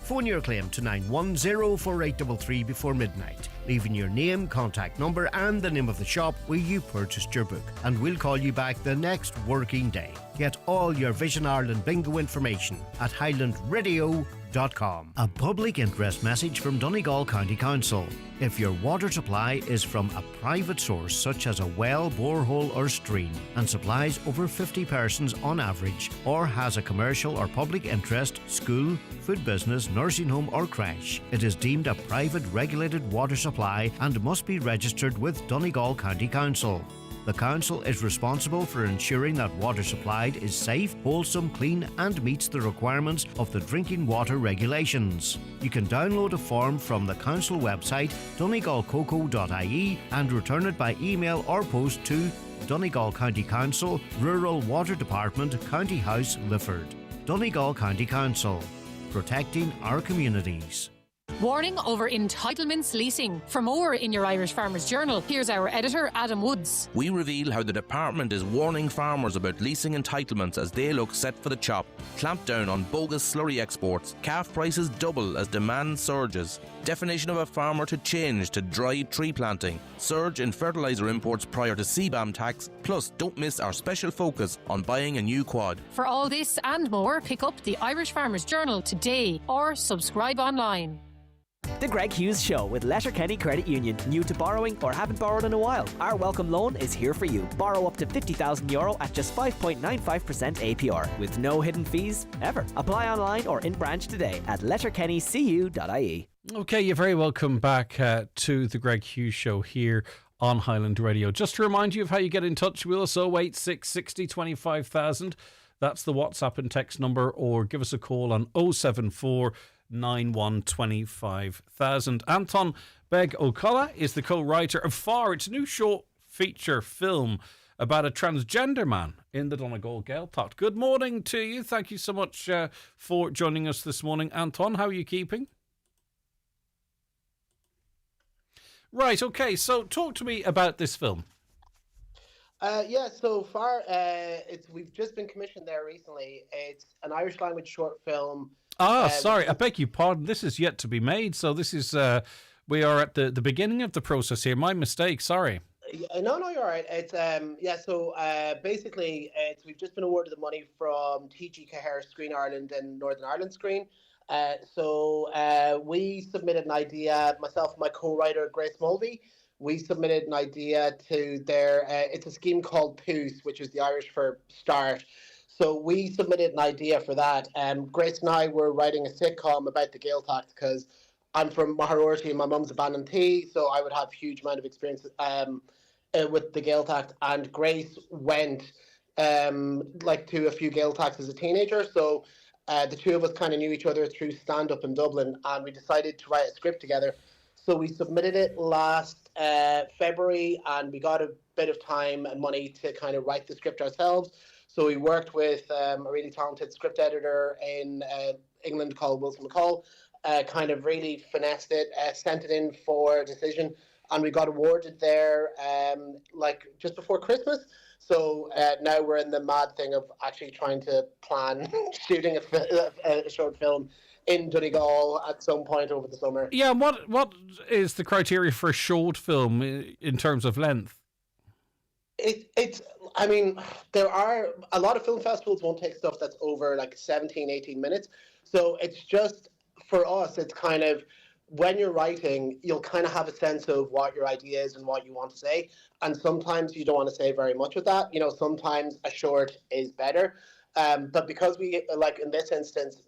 Phone your claim to 9104833 before midnight, leaving your name, contact number and the name of the shop where you purchased your book, and we'll call you back the next working day. Get all your Vision Ireland bingo information at highlandradio.com. A public interest message from Donegal County Council. If your water supply is from a private source such as a well, borehole or stream and supplies over 50 persons on average, or has a commercial or public interest, school, food business, nursing home or creche, it is deemed a private regulated water supply apply and must be registered with Donegal County Council. The council is responsible for ensuring that water supplied is safe, wholesome, clean and meets the requirements of the drinking water regulations. You can download a form from the council website donegalcoco.ie and return it by email or post to Donegal County Council, Rural Water Department, County House, Lifford. Donegal County Council, protecting our communities. Warning over entitlements leasing. For more in your Irish Farmers Journal, here's our editor, Adam Woods. We reveal how the department is warning farmers about leasing entitlements as they look set for the chop. Clamp down on bogus slurry exports. Calf prices double as demand surges. Definition of a farmer to change to dry tree planting. Surge in fertiliser imports prior to CBAM tax. Plus, don't miss our special focus on buying a new quad. For all this and more, pick up the Irish Farmers Journal today or subscribe online. The Greg Hughes Show with Letterkenny Credit Union. New to borrowing or haven't borrowed in a while? Our welcome loan is here for you. Borrow up to €50,000 at just 5.95% APR with no hidden fees ever. Apply online or in branch today at letterkennycu.ie. Okay, you're very welcome back to the Greg Hughes Show here on Highland Radio. Just to remind you of how you get in touch with us, 086 60 25,000. That's the WhatsApp and text number, or give us a call on 074 9125,000. Anton Beg O'Cullough is the co-writer of Far. It's a new short feature film about a transgender man in the Donegal Gaeltacht. Good morning to you. Thank you so much for joining us this morning. Anton, how are you keeping? Right, okay, so talk to me about this film. So far, we've just been commissioned there recently. It's an Irish language short film. Sorry, I beg your pardon. This is yet to be made. So this is, we are at the beginning of the process here. My mistake, sorry. No, you're all right. It's, basically, we've just been awarded the money from TG Cahir Screen Ireland and Northern Ireland Screen. We submitted an idea, myself and my co-writer, Grace Mulvey. We submitted an idea to their, it's a scheme called POOS, which is the Irish for start. So we submitted an idea for that. Grace and I were writing a sitcom about the Gaeltacht because I'm from Maharorty and my mum's a Bannantee, so I would have a huge amount of experience with the Gaeltacht. And Grace went to a few Gaeltachts as a teenager, so the two of us kind of knew each other through stand-up in Dublin, and we decided to write a script together. So we submitted it last February, and we got a bit of time and money to kind of write the script ourselves. So we worked with a really talented script editor in England called Wilson McCall, kind of really finessed it, sent it in for decision, and we got awarded there just before Christmas. So now we're in the mad thing of actually trying to plan shooting a short film in Donegal at some point over the summer. Yeah, what is the criteria for a short film in terms of length? There are a lot of film festivals won't take stuff that's over 17, 18 minutes. So it's just, for us, it's kind of, when you're writing, you'll kind of have a sense of what your idea is and what you want to say. And sometimes you don't want to say very much with that. Sometimes a short is better. But because we, in this instance,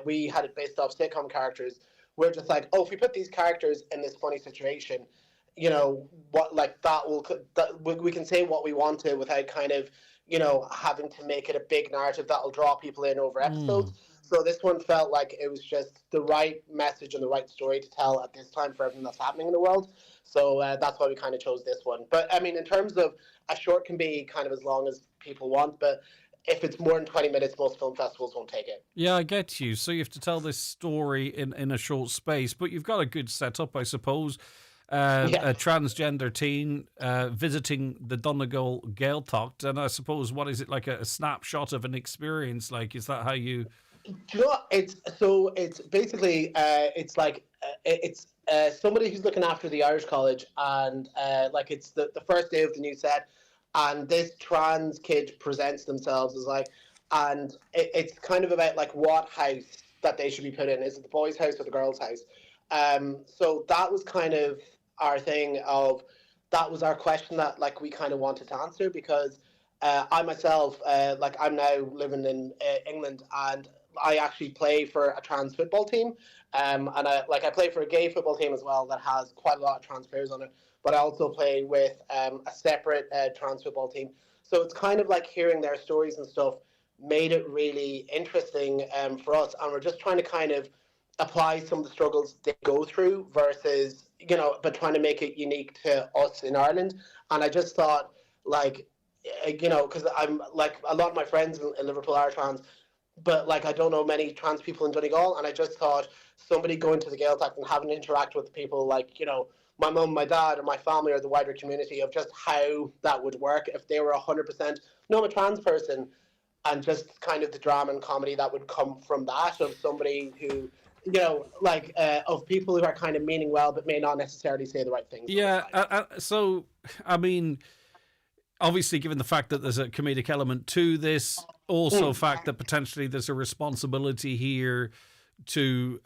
we had it based off sitcom characters, we're just if we put these characters in this funny situation, we can say what we want to without kind of, having to make it a big narrative that'll draw people in over episodes. So this one felt like it was just the right message and the right story to tell at this time for everything that's happening in the world. So that's why we kind of chose this one. But in terms of a short can be kind of as long as people want, but if it's more than 20 minutes, most film festivals won't take it. Yeah, I get you. So you have to tell this story in a short space, but you've got a good setup, I suppose. A transgender teen visiting the Donegal Gaeltacht, and I suppose, what is it, like a snapshot of an experience? Is that how you... Do you know what? It's basically it's somebody who's looking after the Irish College, and it's the first day of the new set, and this trans kid presents themselves as and it's kind of about what house that they should be put in. Is it the boys' house or the girls' house? So that was kind of our thing that was our question that we kind of wanted to answer, because I myself I'm now living in England, and I actually play for a trans football team, and I play for a gay football team as well that has quite a lot of trans players on it. But I also play with a separate trans football team. So it's kind of like hearing their stories and stuff made it really interesting for us, and we're just trying to kind of apply some of the struggles they go through versus, but trying to make it unique to us in Ireland. And I just thought, because I'm like a lot of my friends in Liverpool are trans, but I don't know many trans people in Donegal, and I just thought somebody going to the Gaeltacht and having to interact with people my mum, my dad, or my family, or the wider community, of just how that would work if they were 100%, no, I'm a trans person, and just kind of the drama and comedy that would come from that, of somebody who, of people who are kind of meaning well but may not necessarily say the right things. Yeah, so, I mean, obviously, given the fact that there's a comedic element to this, also fact that potentially there's a responsibility here to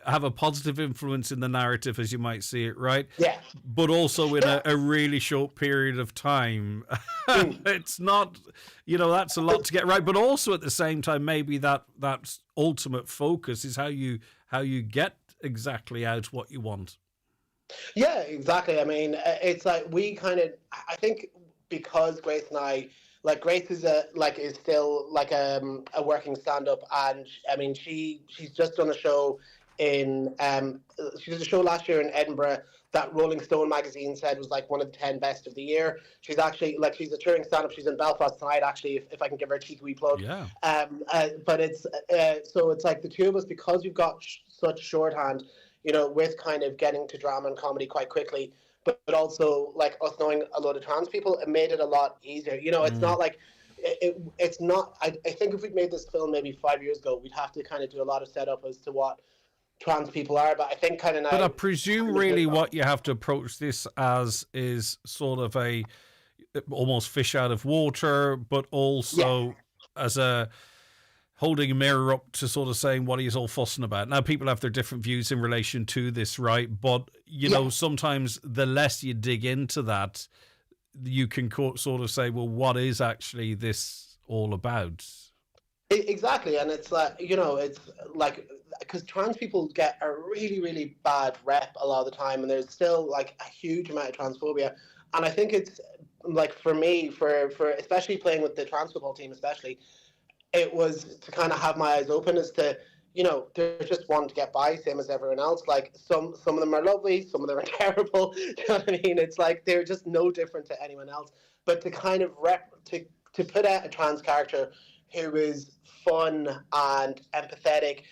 have a positive influence in the narrative, as you might see it, right? Yeah. But also in a really short period of time. It's not, that's a lot to get right. But also at the same time, maybe that ultimate focus is how you get exactly out what you want. Yeah, exactly. I mean, it's like we kind of, I think because Grace and I, Grace is still a working stand-up, and I mean she's just done a show she did a show last year in Edinburgh that Rolling Stone magazine said was one of the 10 best of the year. She's actually she's a touring stand-up. She's in Belfast tonight, actually, if I can give her a cheeky wee plug. Yeah. But it's so it's the two of us, because we've got such shorthand, with kind of getting to drama and comedy quite quickly, but also us knowing a lot of trans people, it made it a lot easier. It's not it's not. I think if we'd made this film maybe 5 years ago, we'd have to kind of do a lot of setup as to what trans people are. But I think kind of now. But I presume really what you have to approach this as is sort of a almost fish out of water, but also as a holding a mirror up to sort of saying what he's all fussing about. Now, people have their different views in relation to this, right? But, know, sometimes the less you dig into that, you can sort of say, well, what is actually this all about? Exactly. And it's it's because trans people get a really, really bad rep a lot of the time, and there's still a huge amount of transphobia. And I think it's for me, for especially playing with the trans football team, especially, it was to kind of have my eyes open as to, they're just wanting to get by, same as everyone else. Some of them are lovely, some of them are terrible. Do you know what I mean? It's they're just no different to anyone else. But to kind of to put out a trans character who is fun and empathetic,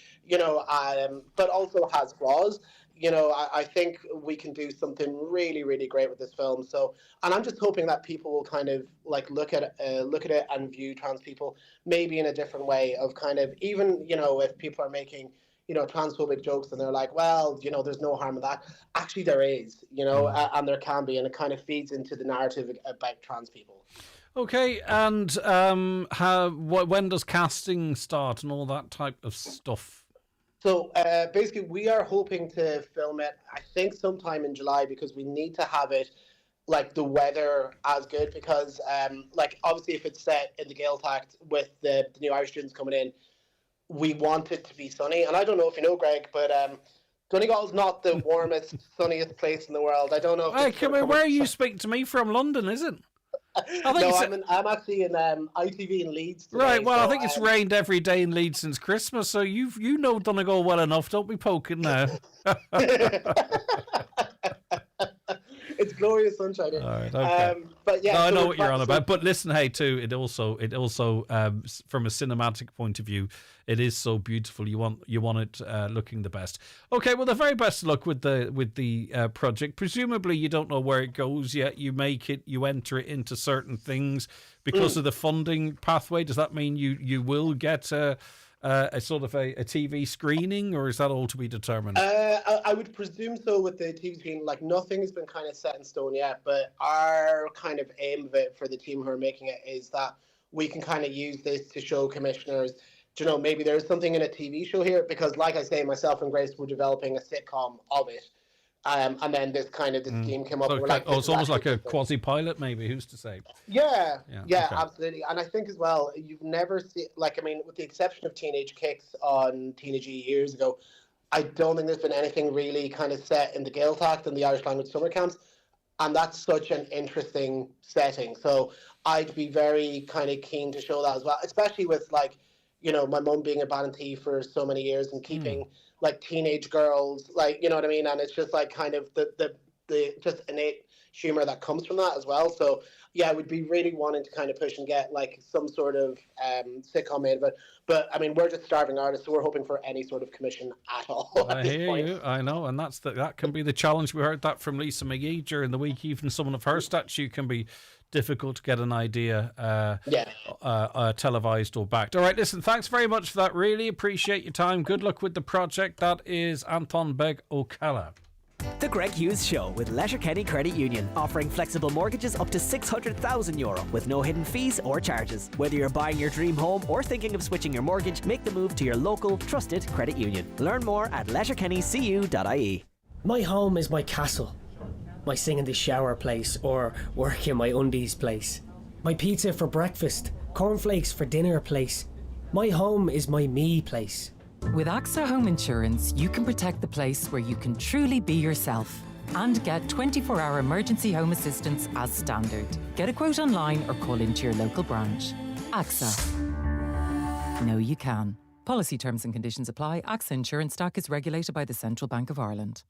but also has flaws. I think we can do something really, really great with this film. So, and I'm just hoping that people will kind of look at it and view trans people maybe in a different way, of kind of, even, if people are making, transphobic jokes and they're like, well, there's no harm in that. Actually, there is, and there can be, and it kind of feeds into the narrative about trans people. Okay, and when does casting start and all that type of stuff? So basically, we are hoping to film it, I think, sometime in July, because we need to have it the weather as good, because obviously if it's set in the Gaeltacht with the new Irish students coming in, we want it to be sunny. And I don't know if you know, Greg, but Donegal's not the warmest, sunniest place in the world. I don't know. Hey, come here, where are you speaking to me from? London, is it? I'm actually in ITV in Leeds today, right, well, I think it's rained every day in Leeds since Christmas, so you know Donegal well enough. Don't be poking now. It's glorious sunshine. All right, okay. But yeah, no, I know what you're on about. But listen, hey, too, it also from a cinematic point of view, it is so beautiful. You want it looking the best. Okay, well, the very best of luck with the project. Presumably, you don't know where it goes yet. You enter it into certain things because of the funding pathway. Does that mean you will get a sort of a TV screening, or is that all to be determined? I would presume so with the TV screening. Nothing has been kind of set in stone yet, but our kind of aim of it for the team who are making it is that we can kind of use this to show commissioners, maybe there's something in a TV show here, because like I say, myself and Grace were developing a sitcom of it. And then this scheme came up. So And we're like, it's almost like a quasi-pilot, maybe. Who's to say? Yeah, okay. absolutely. And I think as well, you've never seen, with the exception of Teenage Kicks on Teenage E years ago, I don't think there's been anything really kind of set in the Gaeltacht and the Irish language summer camps. And that's such an interesting setting. So I'd be very kind of keen to show that as well, especially with my mum being a Ballantee for so many years and keeping teenage girls, you know what I mean? And it's just kind of the just innate humor that comes from that as well. So yeah, we'd be really wanting to kind of push and get some sort of sitcom made of it. But I mean, we're just starving artists, so we're hoping for any sort of commission at all. I hear you. I know, and that can be the challenge. We heard that from Lisa McGee during the week. Even some of her statue can be difficult to get an idea televised or backed. All right, listen, thanks very much for that. Really appreciate your time. Good luck with the project. That is Anton Beg O'Calla. The Greg Hughes Show with Letterkenny Credit Union, offering flexible mortgages up to €600,000 with no hidden fees or charges. Whether you're buying your dream home or thinking of switching your mortgage, make the move to your local, trusted credit union. Learn more at letterkennycu.ie. My home is my castle. My sing in the shower place or work in my undies place. My pizza for breakfast, cornflakes for dinner place. My home is my me place. With AXA Home Insurance, you can protect the place where you can truly be yourself and get 24-hour emergency home assistance as standard. Get a quote online or call into your local branch. AXA. Know you can. Policy terms and conditions apply. AXA Insurance Stock is regulated by the Central Bank of Ireland.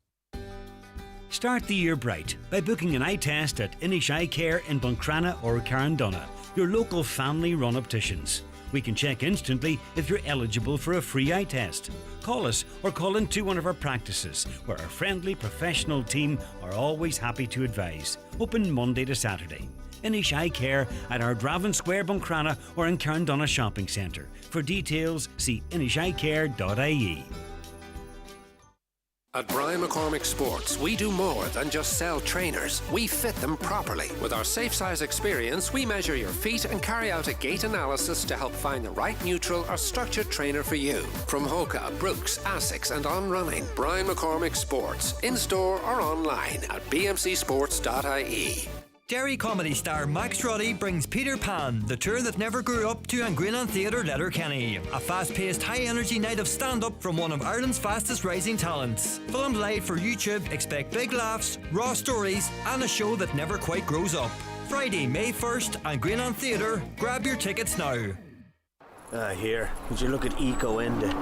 Start the year bright by booking an eye test at Inish Eye Care in Buncrana or Carndonna, your local family-run opticians. We can check instantly if you're eligible for a free eye test. Call us or call into one of our practices, where our friendly professional team are always happy to advise. Open Monday to Saturday. Inish Eye Care at our Draven Square, Buncrana or in Carndonna Shopping Centre. For details, see inisheyecare.ie. At Brian McCormick Sports, we do more than just sell trainers. We fit them properly. With our safe size experience, we measure your feet and carry out a gait analysis to help find the right neutral or structured trainer for you. From Hoka, Brooks, Asics and On Running, Brian McCormick Sports, in-store or online at bmcsports.ie. Derry comedy star Max Roddy brings Peter Pan, the tour that never grew up, to Angrinan Theatre, Letterkenny. A fast-paced, high-energy night of stand-up from one of Ireland's fastest-rising talents. Filmed live for YouTube, expect big laughs, raw stories, and a show that never quite grows up. Friday, May 1st, Angrinan Theatre. Grab your tickets now. Here, would you look at Eco Enda?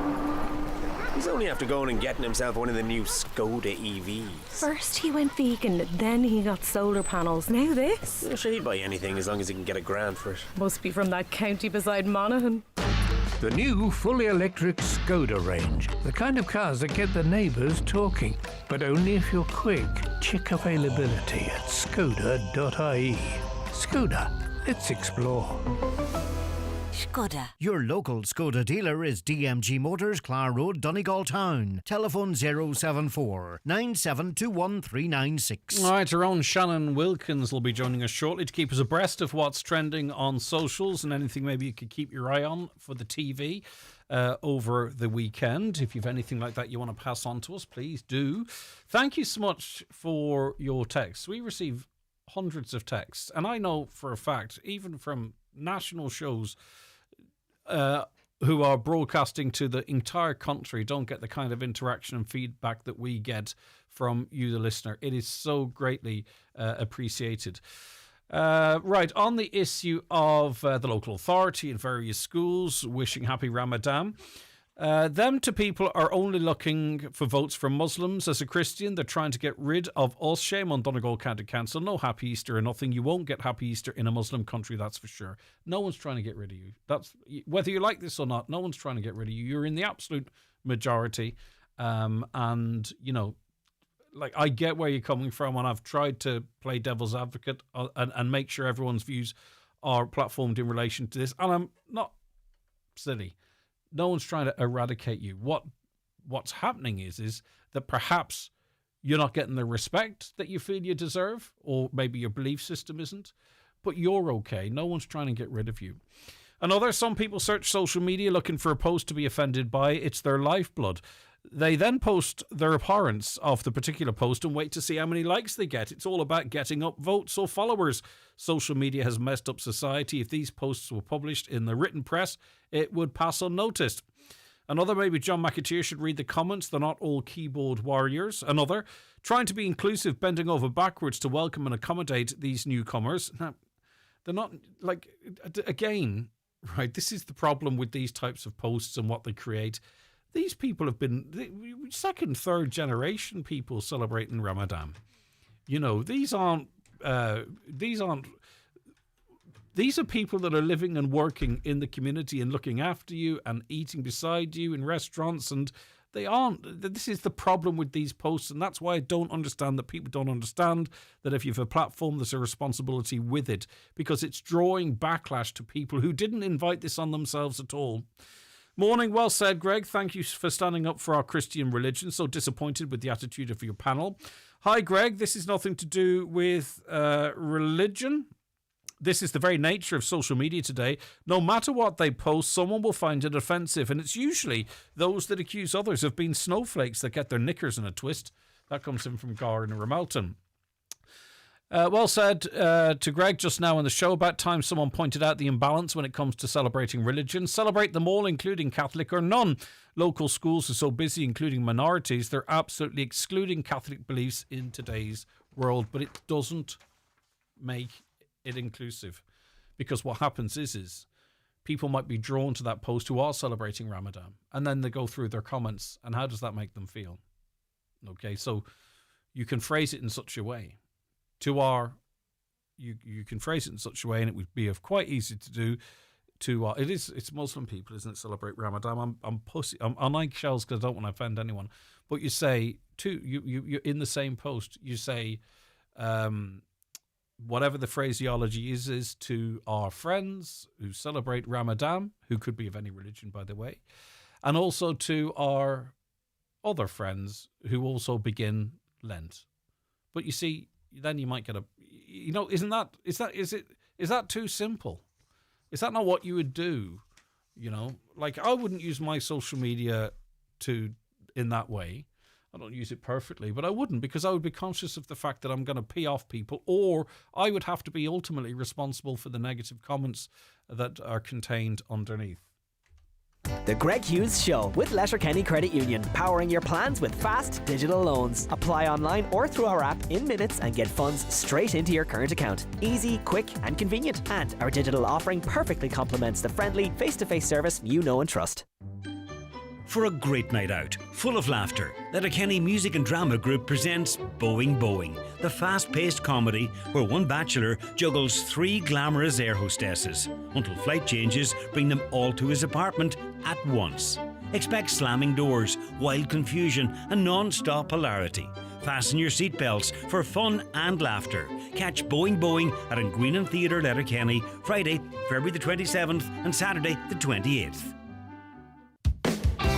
He's only after going and getting himself one of the new Skoda EVs. First he went vegan, then he got solar panels, now this. I'm sure he'd buy anything as long as he can get a grant for it. Must be from that county beside Monaghan. The new fully electric Skoda range. The kind of cars that get the neighbours talking. But only if you're quick. Check availability at skoda.ie. Skoda, let's explore. Skoda. Your local Skoda dealer is DMG Motors, Clar Road, Donegal Town. Telephone 074 9721396. All right, our own Shannon Wilkins will be joining us shortly to keep us abreast of what's trending on socials and anything maybe you could keep your eye on for the TV over the weekend. If you've anything like that you want to pass on to us, please do. Thank you so much for your texts. We receive hundreds of texts, and I know for a fact, even from national shows who are broadcasting to the entire country, don't get the kind of interaction and feedback that we get from you, the listener. It is so greatly appreciated. Right, on the issue of the local authority and various schools wishing happy Ramadan, them two people are only looking for votes from Muslims. As a Christian, they're trying to get rid of us. Shame on Donegal County Council. No happy Easter or nothing. You won't get happy Easter in a Muslim country, that's for sure. No one's trying to get rid of you. That's whether you like this or not, no one's trying to get rid of you. You're in the absolute majority. And, you know, like, I get where you're coming from, and I've tried to play devil's advocate and make sure everyone's views are platformed in relation to this. And I'm not silly. No one's trying to eradicate you. What's happening is that perhaps you're not getting the respect that you feel you deserve, or maybe your belief system isn't, but you're okay. No one's trying to get rid of you. Some people search social media looking for a post to be offended by. It's their lifeblood. They then post their abhorrence of the particular post and wait to see how many likes they get. It's all about getting up votes or followers. Social media has messed up society. If these posts were published in the written press, it would pass unnoticed. Another, maybe John McAteer should read the comments. They're not all keyboard warriors. Another, trying to be inclusive, bending over backwards to welcome and accommodate these newcomers. Now, they're not, like, again, right, this is the problem with these types of posts and what they create. These people have been second, third generation people celebrating Ramadan. You know, these are people that are living and working in the community and looking after you and eating beside you in restaurants, and they aren't. This is the problem with these posts, and that's why I don't understand that people don't understand that if you have a platform, there's a responsibility with it, because it's drawing backlash to people who didn't invite this on themselves at all. Morning, well said, Greg. Thank you for standing up for our Christian religion. So disappointed with the attitude of your panel. Hi, Greg. This is nothing to do with religion. This is the very nature of social media today. No matter what they post, someone will find it offensive. And it's usually those that accuse others of being snowflakes that get their knickers in a twist. That comes in from Gar in Ramelton. Well said to Greg just now in the show. About time someone pointed out the imbalance when it comes to celebrating religion. Celebrate them all, including Catholic or none. Local schools are so busy, including minorities, they're absolutely excluding Catholic beliefs in today's world. But it doesn't make it inclusive, because what happens is people might be drawn to that post who are celebrating Ramadan, and then they go through their comments, and how does that make them feel? Okay, so you can phrase it in such a way you can phrase it in such a way, and it would be quite easy to do to it's Muslim people, isn't it, celebrate Ramadan. I'm on eggshells because I don't want to offend anyone, but you say you're in the same post, you say whatever the phraseology is to our friends who celebrate Ramadan, who could be of any religion, by the way, and also to our other friends who also begin Lent. But you see, then you might get is that too simple? Is that not what you would do? You know, like, I wouldn't use my social media in that way. I don't use it perfectly, but I wouldn't, because I would be conscious of the fact that I'm going to pee off people, or I would have to be ultimately responsible for the negative comments that are contained underneath. The Greg Hughes Show with Letterkenny Credit Union, powering your plans with fast digital loans. Apply online or through our app in minutes and get funds straight into your current account. Easy, quick and convenient. And our digital offering perfectly complements the friendly face-to-face service you know and trust. For a great night out, full of laughter, Letterkenny Music and Drama Group presents Boeing Boeing, the fast-paced comedy where one bachelor juggles 3 glamorous air hostesses until flight changes bring them all to his apartment at once. Expect slamming doors, wild confusion and non-stop hilarity. Fasten your seatbelts for fun and laughter. Catch Boeing Boeing at Green Theatre, Letterkenny, Friday, February the 27th and Saturday the 28th.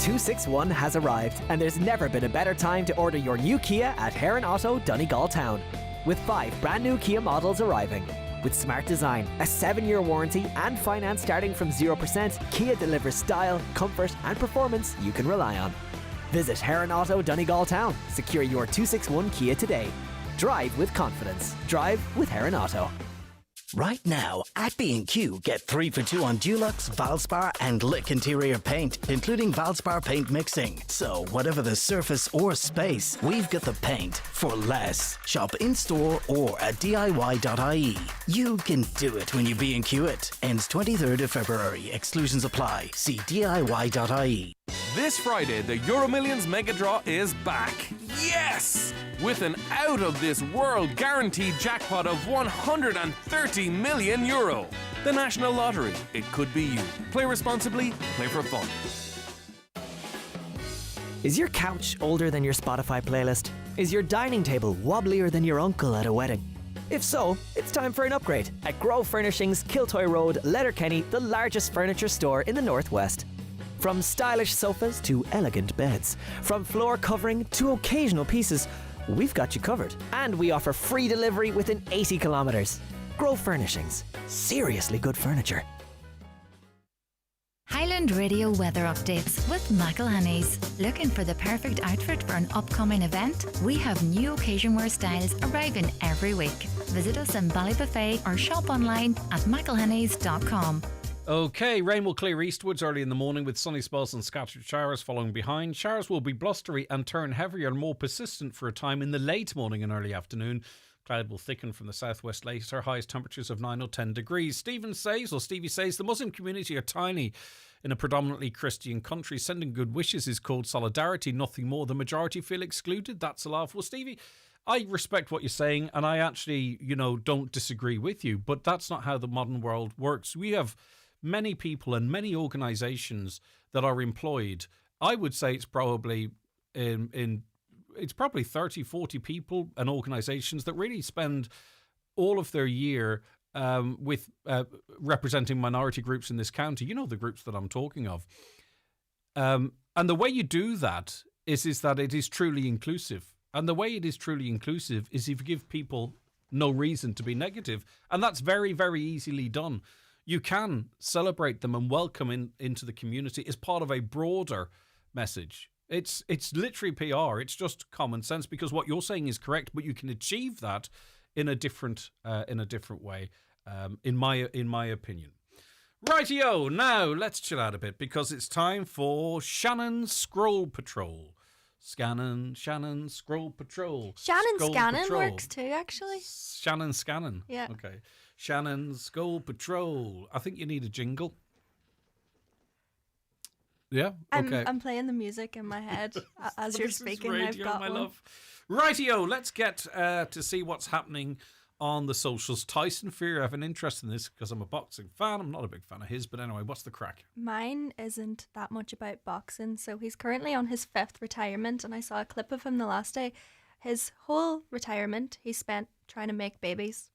261 has arrived, and there's never been a better time to order your new Kia at Heron Auto, Donegal Town. With 5 brand new Kia models arriving. With smart design, a 7-year warranty and finance starting from 0%, Kia delivers style, comfort and performance you can rely on. Visit Heron Auto, Donegal Town. Secure your 261 Kia today. Drive with confidence. Drive with Heron Auto. Right now, at B&Q, get 3 for 2 on Dulux, Valspar and Lick interior paint, including Valspar paint mixing. So, whatever the surface or space, we've got the paint for less. Shop in-store or at DIY.ie. You can do it when you B&Q it. Ends 23rd of February. Exclusions apply. See DIY.ie. This Friday, the EuroMillions Mega Draw is back. Yes! With an out-of-this-world guaranteed jackpot of €130 million. The National Lottery. It could be you. Play responsibly. Play for fun. Is your couch older than your Spotify playlist? Is your dining table wobblier than your uncle at a wedding? If so, it's time for an upgrade at Grove Furnishings, Kiltoy Road, Letterkenny, the largest furniture store in the Northwest. From stylish sofas to elegant beds, from floor covering to occasional pieces, we've got you covered. And we offer free delivery within 80 kilometres. Grove Furnishings. Seriously good furniture. Highland Ireland Radio weather updates with McElhenney's. Looking for the perfect outfit for an upcoming event? We have new occasion wear styles arriving every week. Visit us in Ballybuffet or shop online at mcelhenneys.com. Okay, rain will clear eastwards early in the morning with sunny spells and scattered showers following behind. Showers will be blustery and turn heavier and more persistent for a time in the late morning and early afternoon. Cloud will thicken from the southwest later, highest temperatures of 9 or 10 degrees. Stevie says, the Muslim community are tiny in a predominantly Christian country. Sending good wishes is called solidarity, nothing more. The majority feel excluded. That's a laugh. Well, Stevie, I respect what you're saying, and I actually, don't disagree with you, but that's not how the modern world works. We have many people and many organisations that are employed. I would say it's probably it's probably 30, 40 people and organisations that really spend all of their year with representing minority groups in this county. You know the groups that I'm talking of. And the way you do that is that it is truly inclusive. And the way it is truly inclusive is if you give people no reason to be negative. And that's very, very easily done. You can celebrate them and welcome into the community as part of a broader message. It's literally PR. It's just common sense, because what you're saying is correct, but you can achieve that in a different way, in my opinion. Rightio, now let's chill out a bit, because it's time for Shannon's Scroll Patrol. Shannon, Scroll Patrol. Scanning works too, actually. Shannon Scanning. Yeah. Okay. Shannon's Scroll Patrol. I think you need a jingle. Yeah. Okay. I'm playing the music in my head as you're speaking. Radio, I've got one. love. Rightio, let's get to see what's happening on the socials. Tyson Fury, I have an interest in this because I'm a boxing fan. I'm not a big fan of his, but anyway, what's the crack? Mine isn't that much about boxing. So he's currently on his 5th retirement, and I saw a clip of him the last day. His whole retirement he spent trying to make babies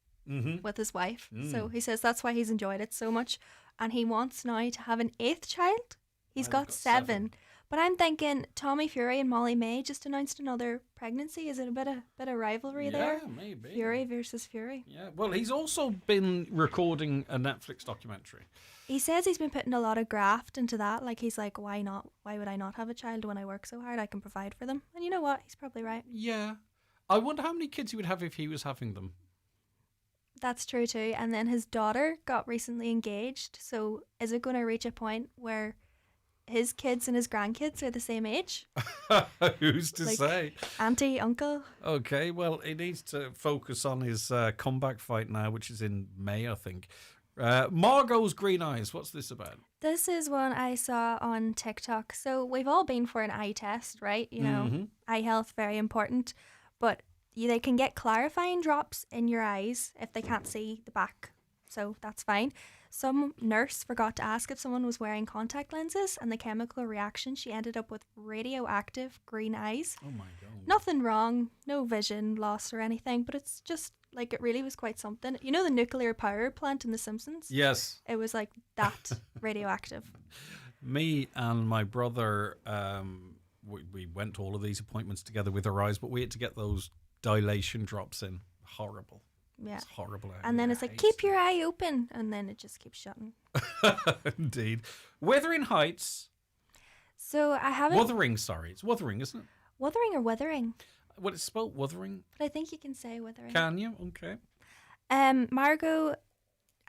with his wife. So he says that's why he's enjoyed it so much, and he wants now to have an 8th child. He's got 7. But I'm thinking Tommy Fury and Molly May just announced another pregnancy. Is it a bit of rivalry there? Yeah, maybe. Fury versus Fury. Yeah, well, he's also been recording a Netflix documentary. He says he's been putting a lot of graft into that. Like, he's like, why not? Why would I not have a child when I work so hard? I can provide for them. And you know what? He's probably right. Yeah. I wonder how many kids he would have if he was having them. That's true too. And then his daughter got recently engaged. So is it going to reach a point where his kids and his grandkids are the same age? Who's to say? Auntie, uncle. Okay, well, he needs to focus on his comeback fight now, which is in May, I think. Margot's Green Eyes, what's this about? This is one I saw on TikTok. So we've all been for an eye test, right? You know, eye health, very important. But they can get clarifying drops in your eyes if they can't see the back. So that's fine. Some nurse forgot to ask if someone was wearing contact lenses, and the chemical reaction, she ended up with radioactive green eyes. Oh my God. Nothing wrong, no vision loss or anything, but it's just like, it really was quite something. You know the nuclear power plant in The Simpsons? Yes. It was like that, radioactive. Me and my brother, we went to all of these appointments together with our eyes, but we had to get those dilation drops in. Horrible. Yeah. It's horrible. And then it's like, keep your eye open, and then it just keeps shutting. Indeed. Wuthering Heights. So I haven't... Wuthering, sorry. It's Wuthering, isn't it? Wuthering or withering? Well, it's spelled Wuthering. But I think you can say withering. Can you? Okay. Margot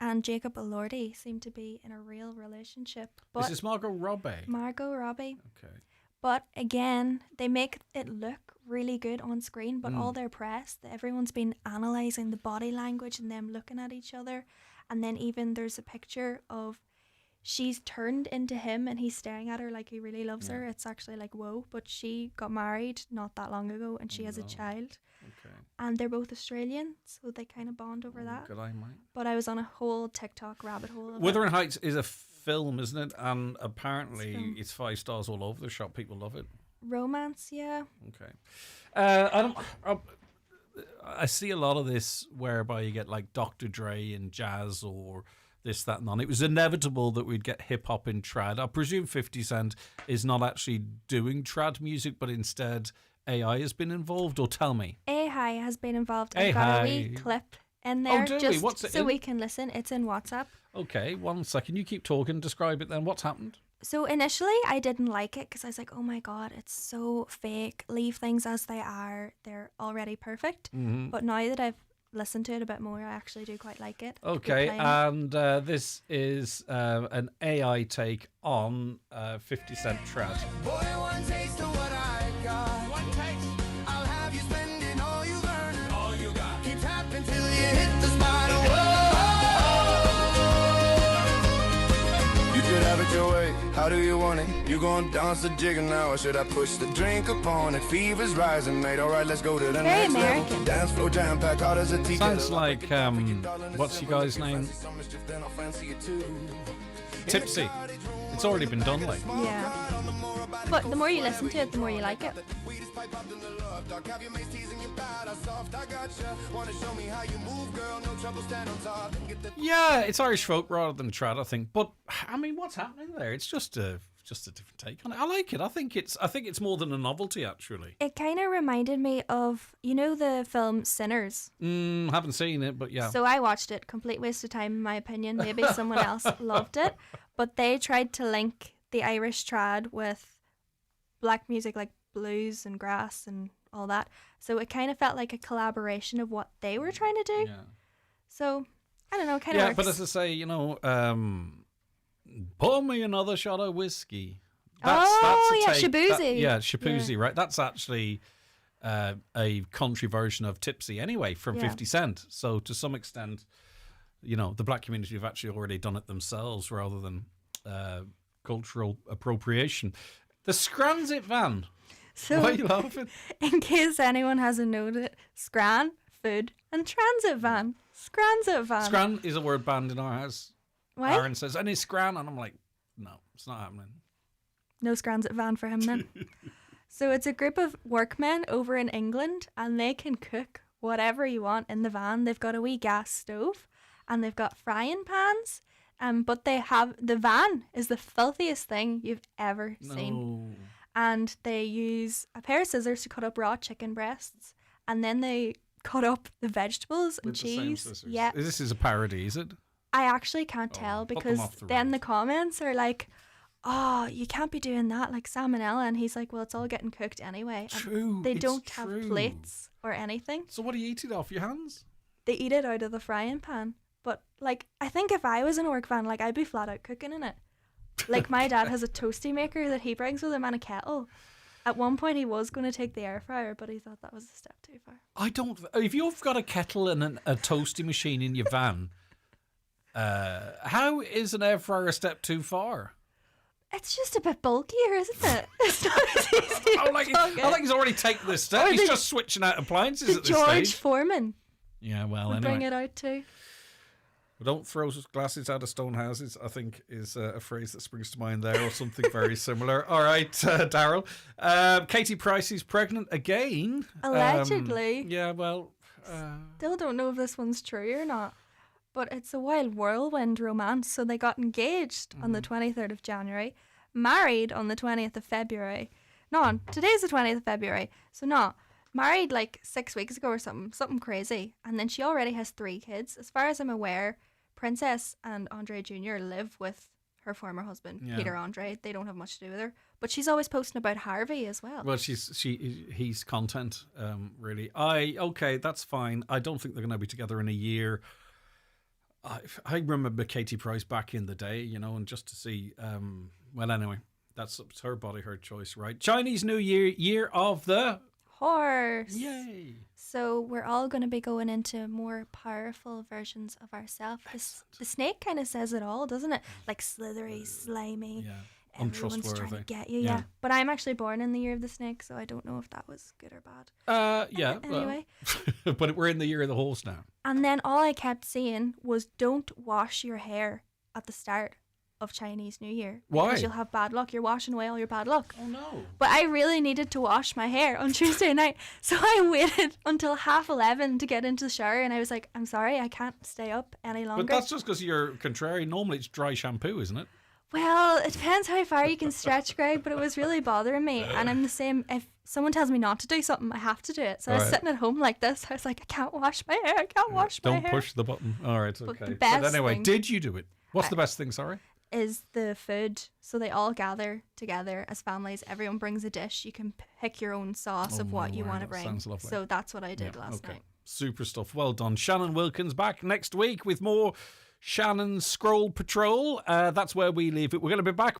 and Jacob Elordi seem to be in a real relationship. But Is this Margot Robbie? Margot Robbie. Okay. But again, they make it look really good on screen, but all their press, everyone's been analysing the body language and them looking at each other. And then even there's a picture of she's turned into him and he's staring at her like he really loves her. It's actually like, whoa. But she got married not that long ago, and she has a child. Okay. And they're both Australian, so they kind of bond over that. Good eye, mate. But I was on a whole TikTok rabbit hole of Wuthering Heights is a film, isn't it? And apparently it's 5 stars all over the shop. People love it. Romance, yeah. Okay. I see a lot of this whereby you get like Dr. Dre and jazz or this, that, and on. It was inevitable that we'd get hip hop and trad. I presume 50 Cent is not actually doing trad music, but instead AI has been involved. Or tell me. AI has been involved. I've got a wee clip in there do we? What's it so in? we can listen. It's in WhatsApp. Okay, 1 second. You keep talking. Describe it then. What's happened? So initially I didn't like it because I was like, oh my God, it's so fake. Leave things as they are. They're already perfect. Mhm. But now that I've listened to it a bit more, I actually do quite like it. Okay, Good playing. and this is an AI take on 50 Cent Trad. Boy, one taste of what I got. One taste. I'll have you spending all you've earned. All you got. Keep tapping till you hit the spot. You could have it your way. How do you want it? You gon' dance the jigger now, or should I push the drink upon it? Fever's rising, mate. All right, let's go to the Very next American. level. Dance floor jam packed hard as a tea Sounds kettle. like, what's your guy's name? Tipsy. It's already been done, like. Yeah. But the more you listen to it, the more you like it. Yeah, it's Irish folk rather than trad, I think. But I mean, what's happening there? It's just a different take on it. I like it. I think it's more than a novelty, actually. It kind of reminded me of, you know, the film Sinners. Haven't seen it, but yeah. So I watched it. Complete waste of time, in my opinion. Maybe someone else loved it. But they tried to link the Irish trad with black music like blues and grass and all that. So it kind of felt like a collaboration of what they were trying to do. Yeah. So, I don't know, kind of Yeah, works. but as I say, you know, pour me another shot of whiskey. Shabuzi. Shabuzi, right? That's actually a country version of Tipsy anyway from 50 Cent. So to some extent, you know, the black community have actually already done it themselves rather than cultural appropriation. The Scransit van. So, why are you laughing? In case anyone hasn't noted, Scran, food, and transit van. Scransit van. Scran is a word banned in our house. Why? Aaron says, and it's Scran, and I'm like, no, it's not happening. No Scransit van for him then. So it's a group of workmen over in England, and they can cook whatever you want in the van. They've got a wee gas stove, and they've got frying pans. But they have, the van is the filthiest thing you've ever seen. And they use a pair of scissors to cut up raw chicken breasts, and then they cut up the vegetables and With the same cheese. scissors. Yeah. This is a parody, is it? I actually can't tell put them because off the then the comments are like, oh, you can't be doing that, like salmonella. And he's like, well, it's all getting cooked anyway. And True. they it's don't true. have plates or anything. So what do you eat it off your hands? They eat it out of the frying pan. But like, I think if I was in a work van, like I'd be flat out cooking in it. Like my dad has a toasty maker that he brings with him and a kettle. At one point he was going to take the air fryer, but he thought that was a step too far. I don't. If you've got a kettle and a toasty machine in your van, how is an air fryer a step too far? It's just a bit bulkier, isn't it? It's not as easy. I think he's already taken this step. Or He's the- just switching out appliances The at this George stage. Foreman Yeah, well, would anyway. bring it out too. Don't throw glasses out of stone houses, I think, is a phrase that springs to mind there, or something very similar. All right, Daryl. Katie Price is pregnant again. Allegedly. Yeah, well. Still don't know if this one's true or not. But it's a wild whirlwind romance. So they got engaged on the 23rd of January, married on the 20th of February. No, today's the 20th of February. So no, married like 6 weeks ago or something crazy. And then she already has 3 kids. As far as I'm aware, Princess and Andre Jr. live with her former husband, Yeah. Peter Andre. They don't have much to do with her. But she's always posting about Harvey as well. Well, he's content, really. Okay, that's fine. I don't think they're going to be together in a year. I remember Katie Price back in the day, you know, and just to see. Well, anyway, it's her body, her choice, right? Chinese New Year, year of the Horse. Yay. So we're all going to be going into more powerful versions of ourselves. The snake kind of says it all, doesn't it? Like slithery, slimy. Yeah. Everyone's trying to Untrustworthy. get you. Yeah. Yeah. But I'm actually born in the year of the snake, so I don't know if that was good or bad. Yeah. Anyway. Well, but we're in the year of the horse now. And then all I kept seeing was don't wash your hair at the start of Chinese New Year. Why? Because you'll have bad luck. You're washing away all your bad luck. Oh, no. But I really needed to wash my hair on Tuesday night. So I waited until 11:30 to get into the shower. And I was like, I'm sorry, I can't stay up any longer. But that's just because you're contrary. Normally it's dry shampoo, isn't it? Well, it depends how far you can stretch, Greg, but it was really bothering me. And I'm the same. If someone tells me not to do something, I have to do it. So I was Right. sitting at home like this. I was like, I can't wash my hair. I can't wash my Don't hair. push the button. All right, But okay. the But best anyway, thing- did you do it? What's the best thing, sorry? is the food. So they all gather together as families. Everyone brings a dish. You can pick your own sauce of what you want to bring. Sounds lovely. So that's what I did last night. Super stuff. Well done. Shannon Wilkins back next week with more Shannon's Scroll Patrol. That's where we leave it. We're going to be back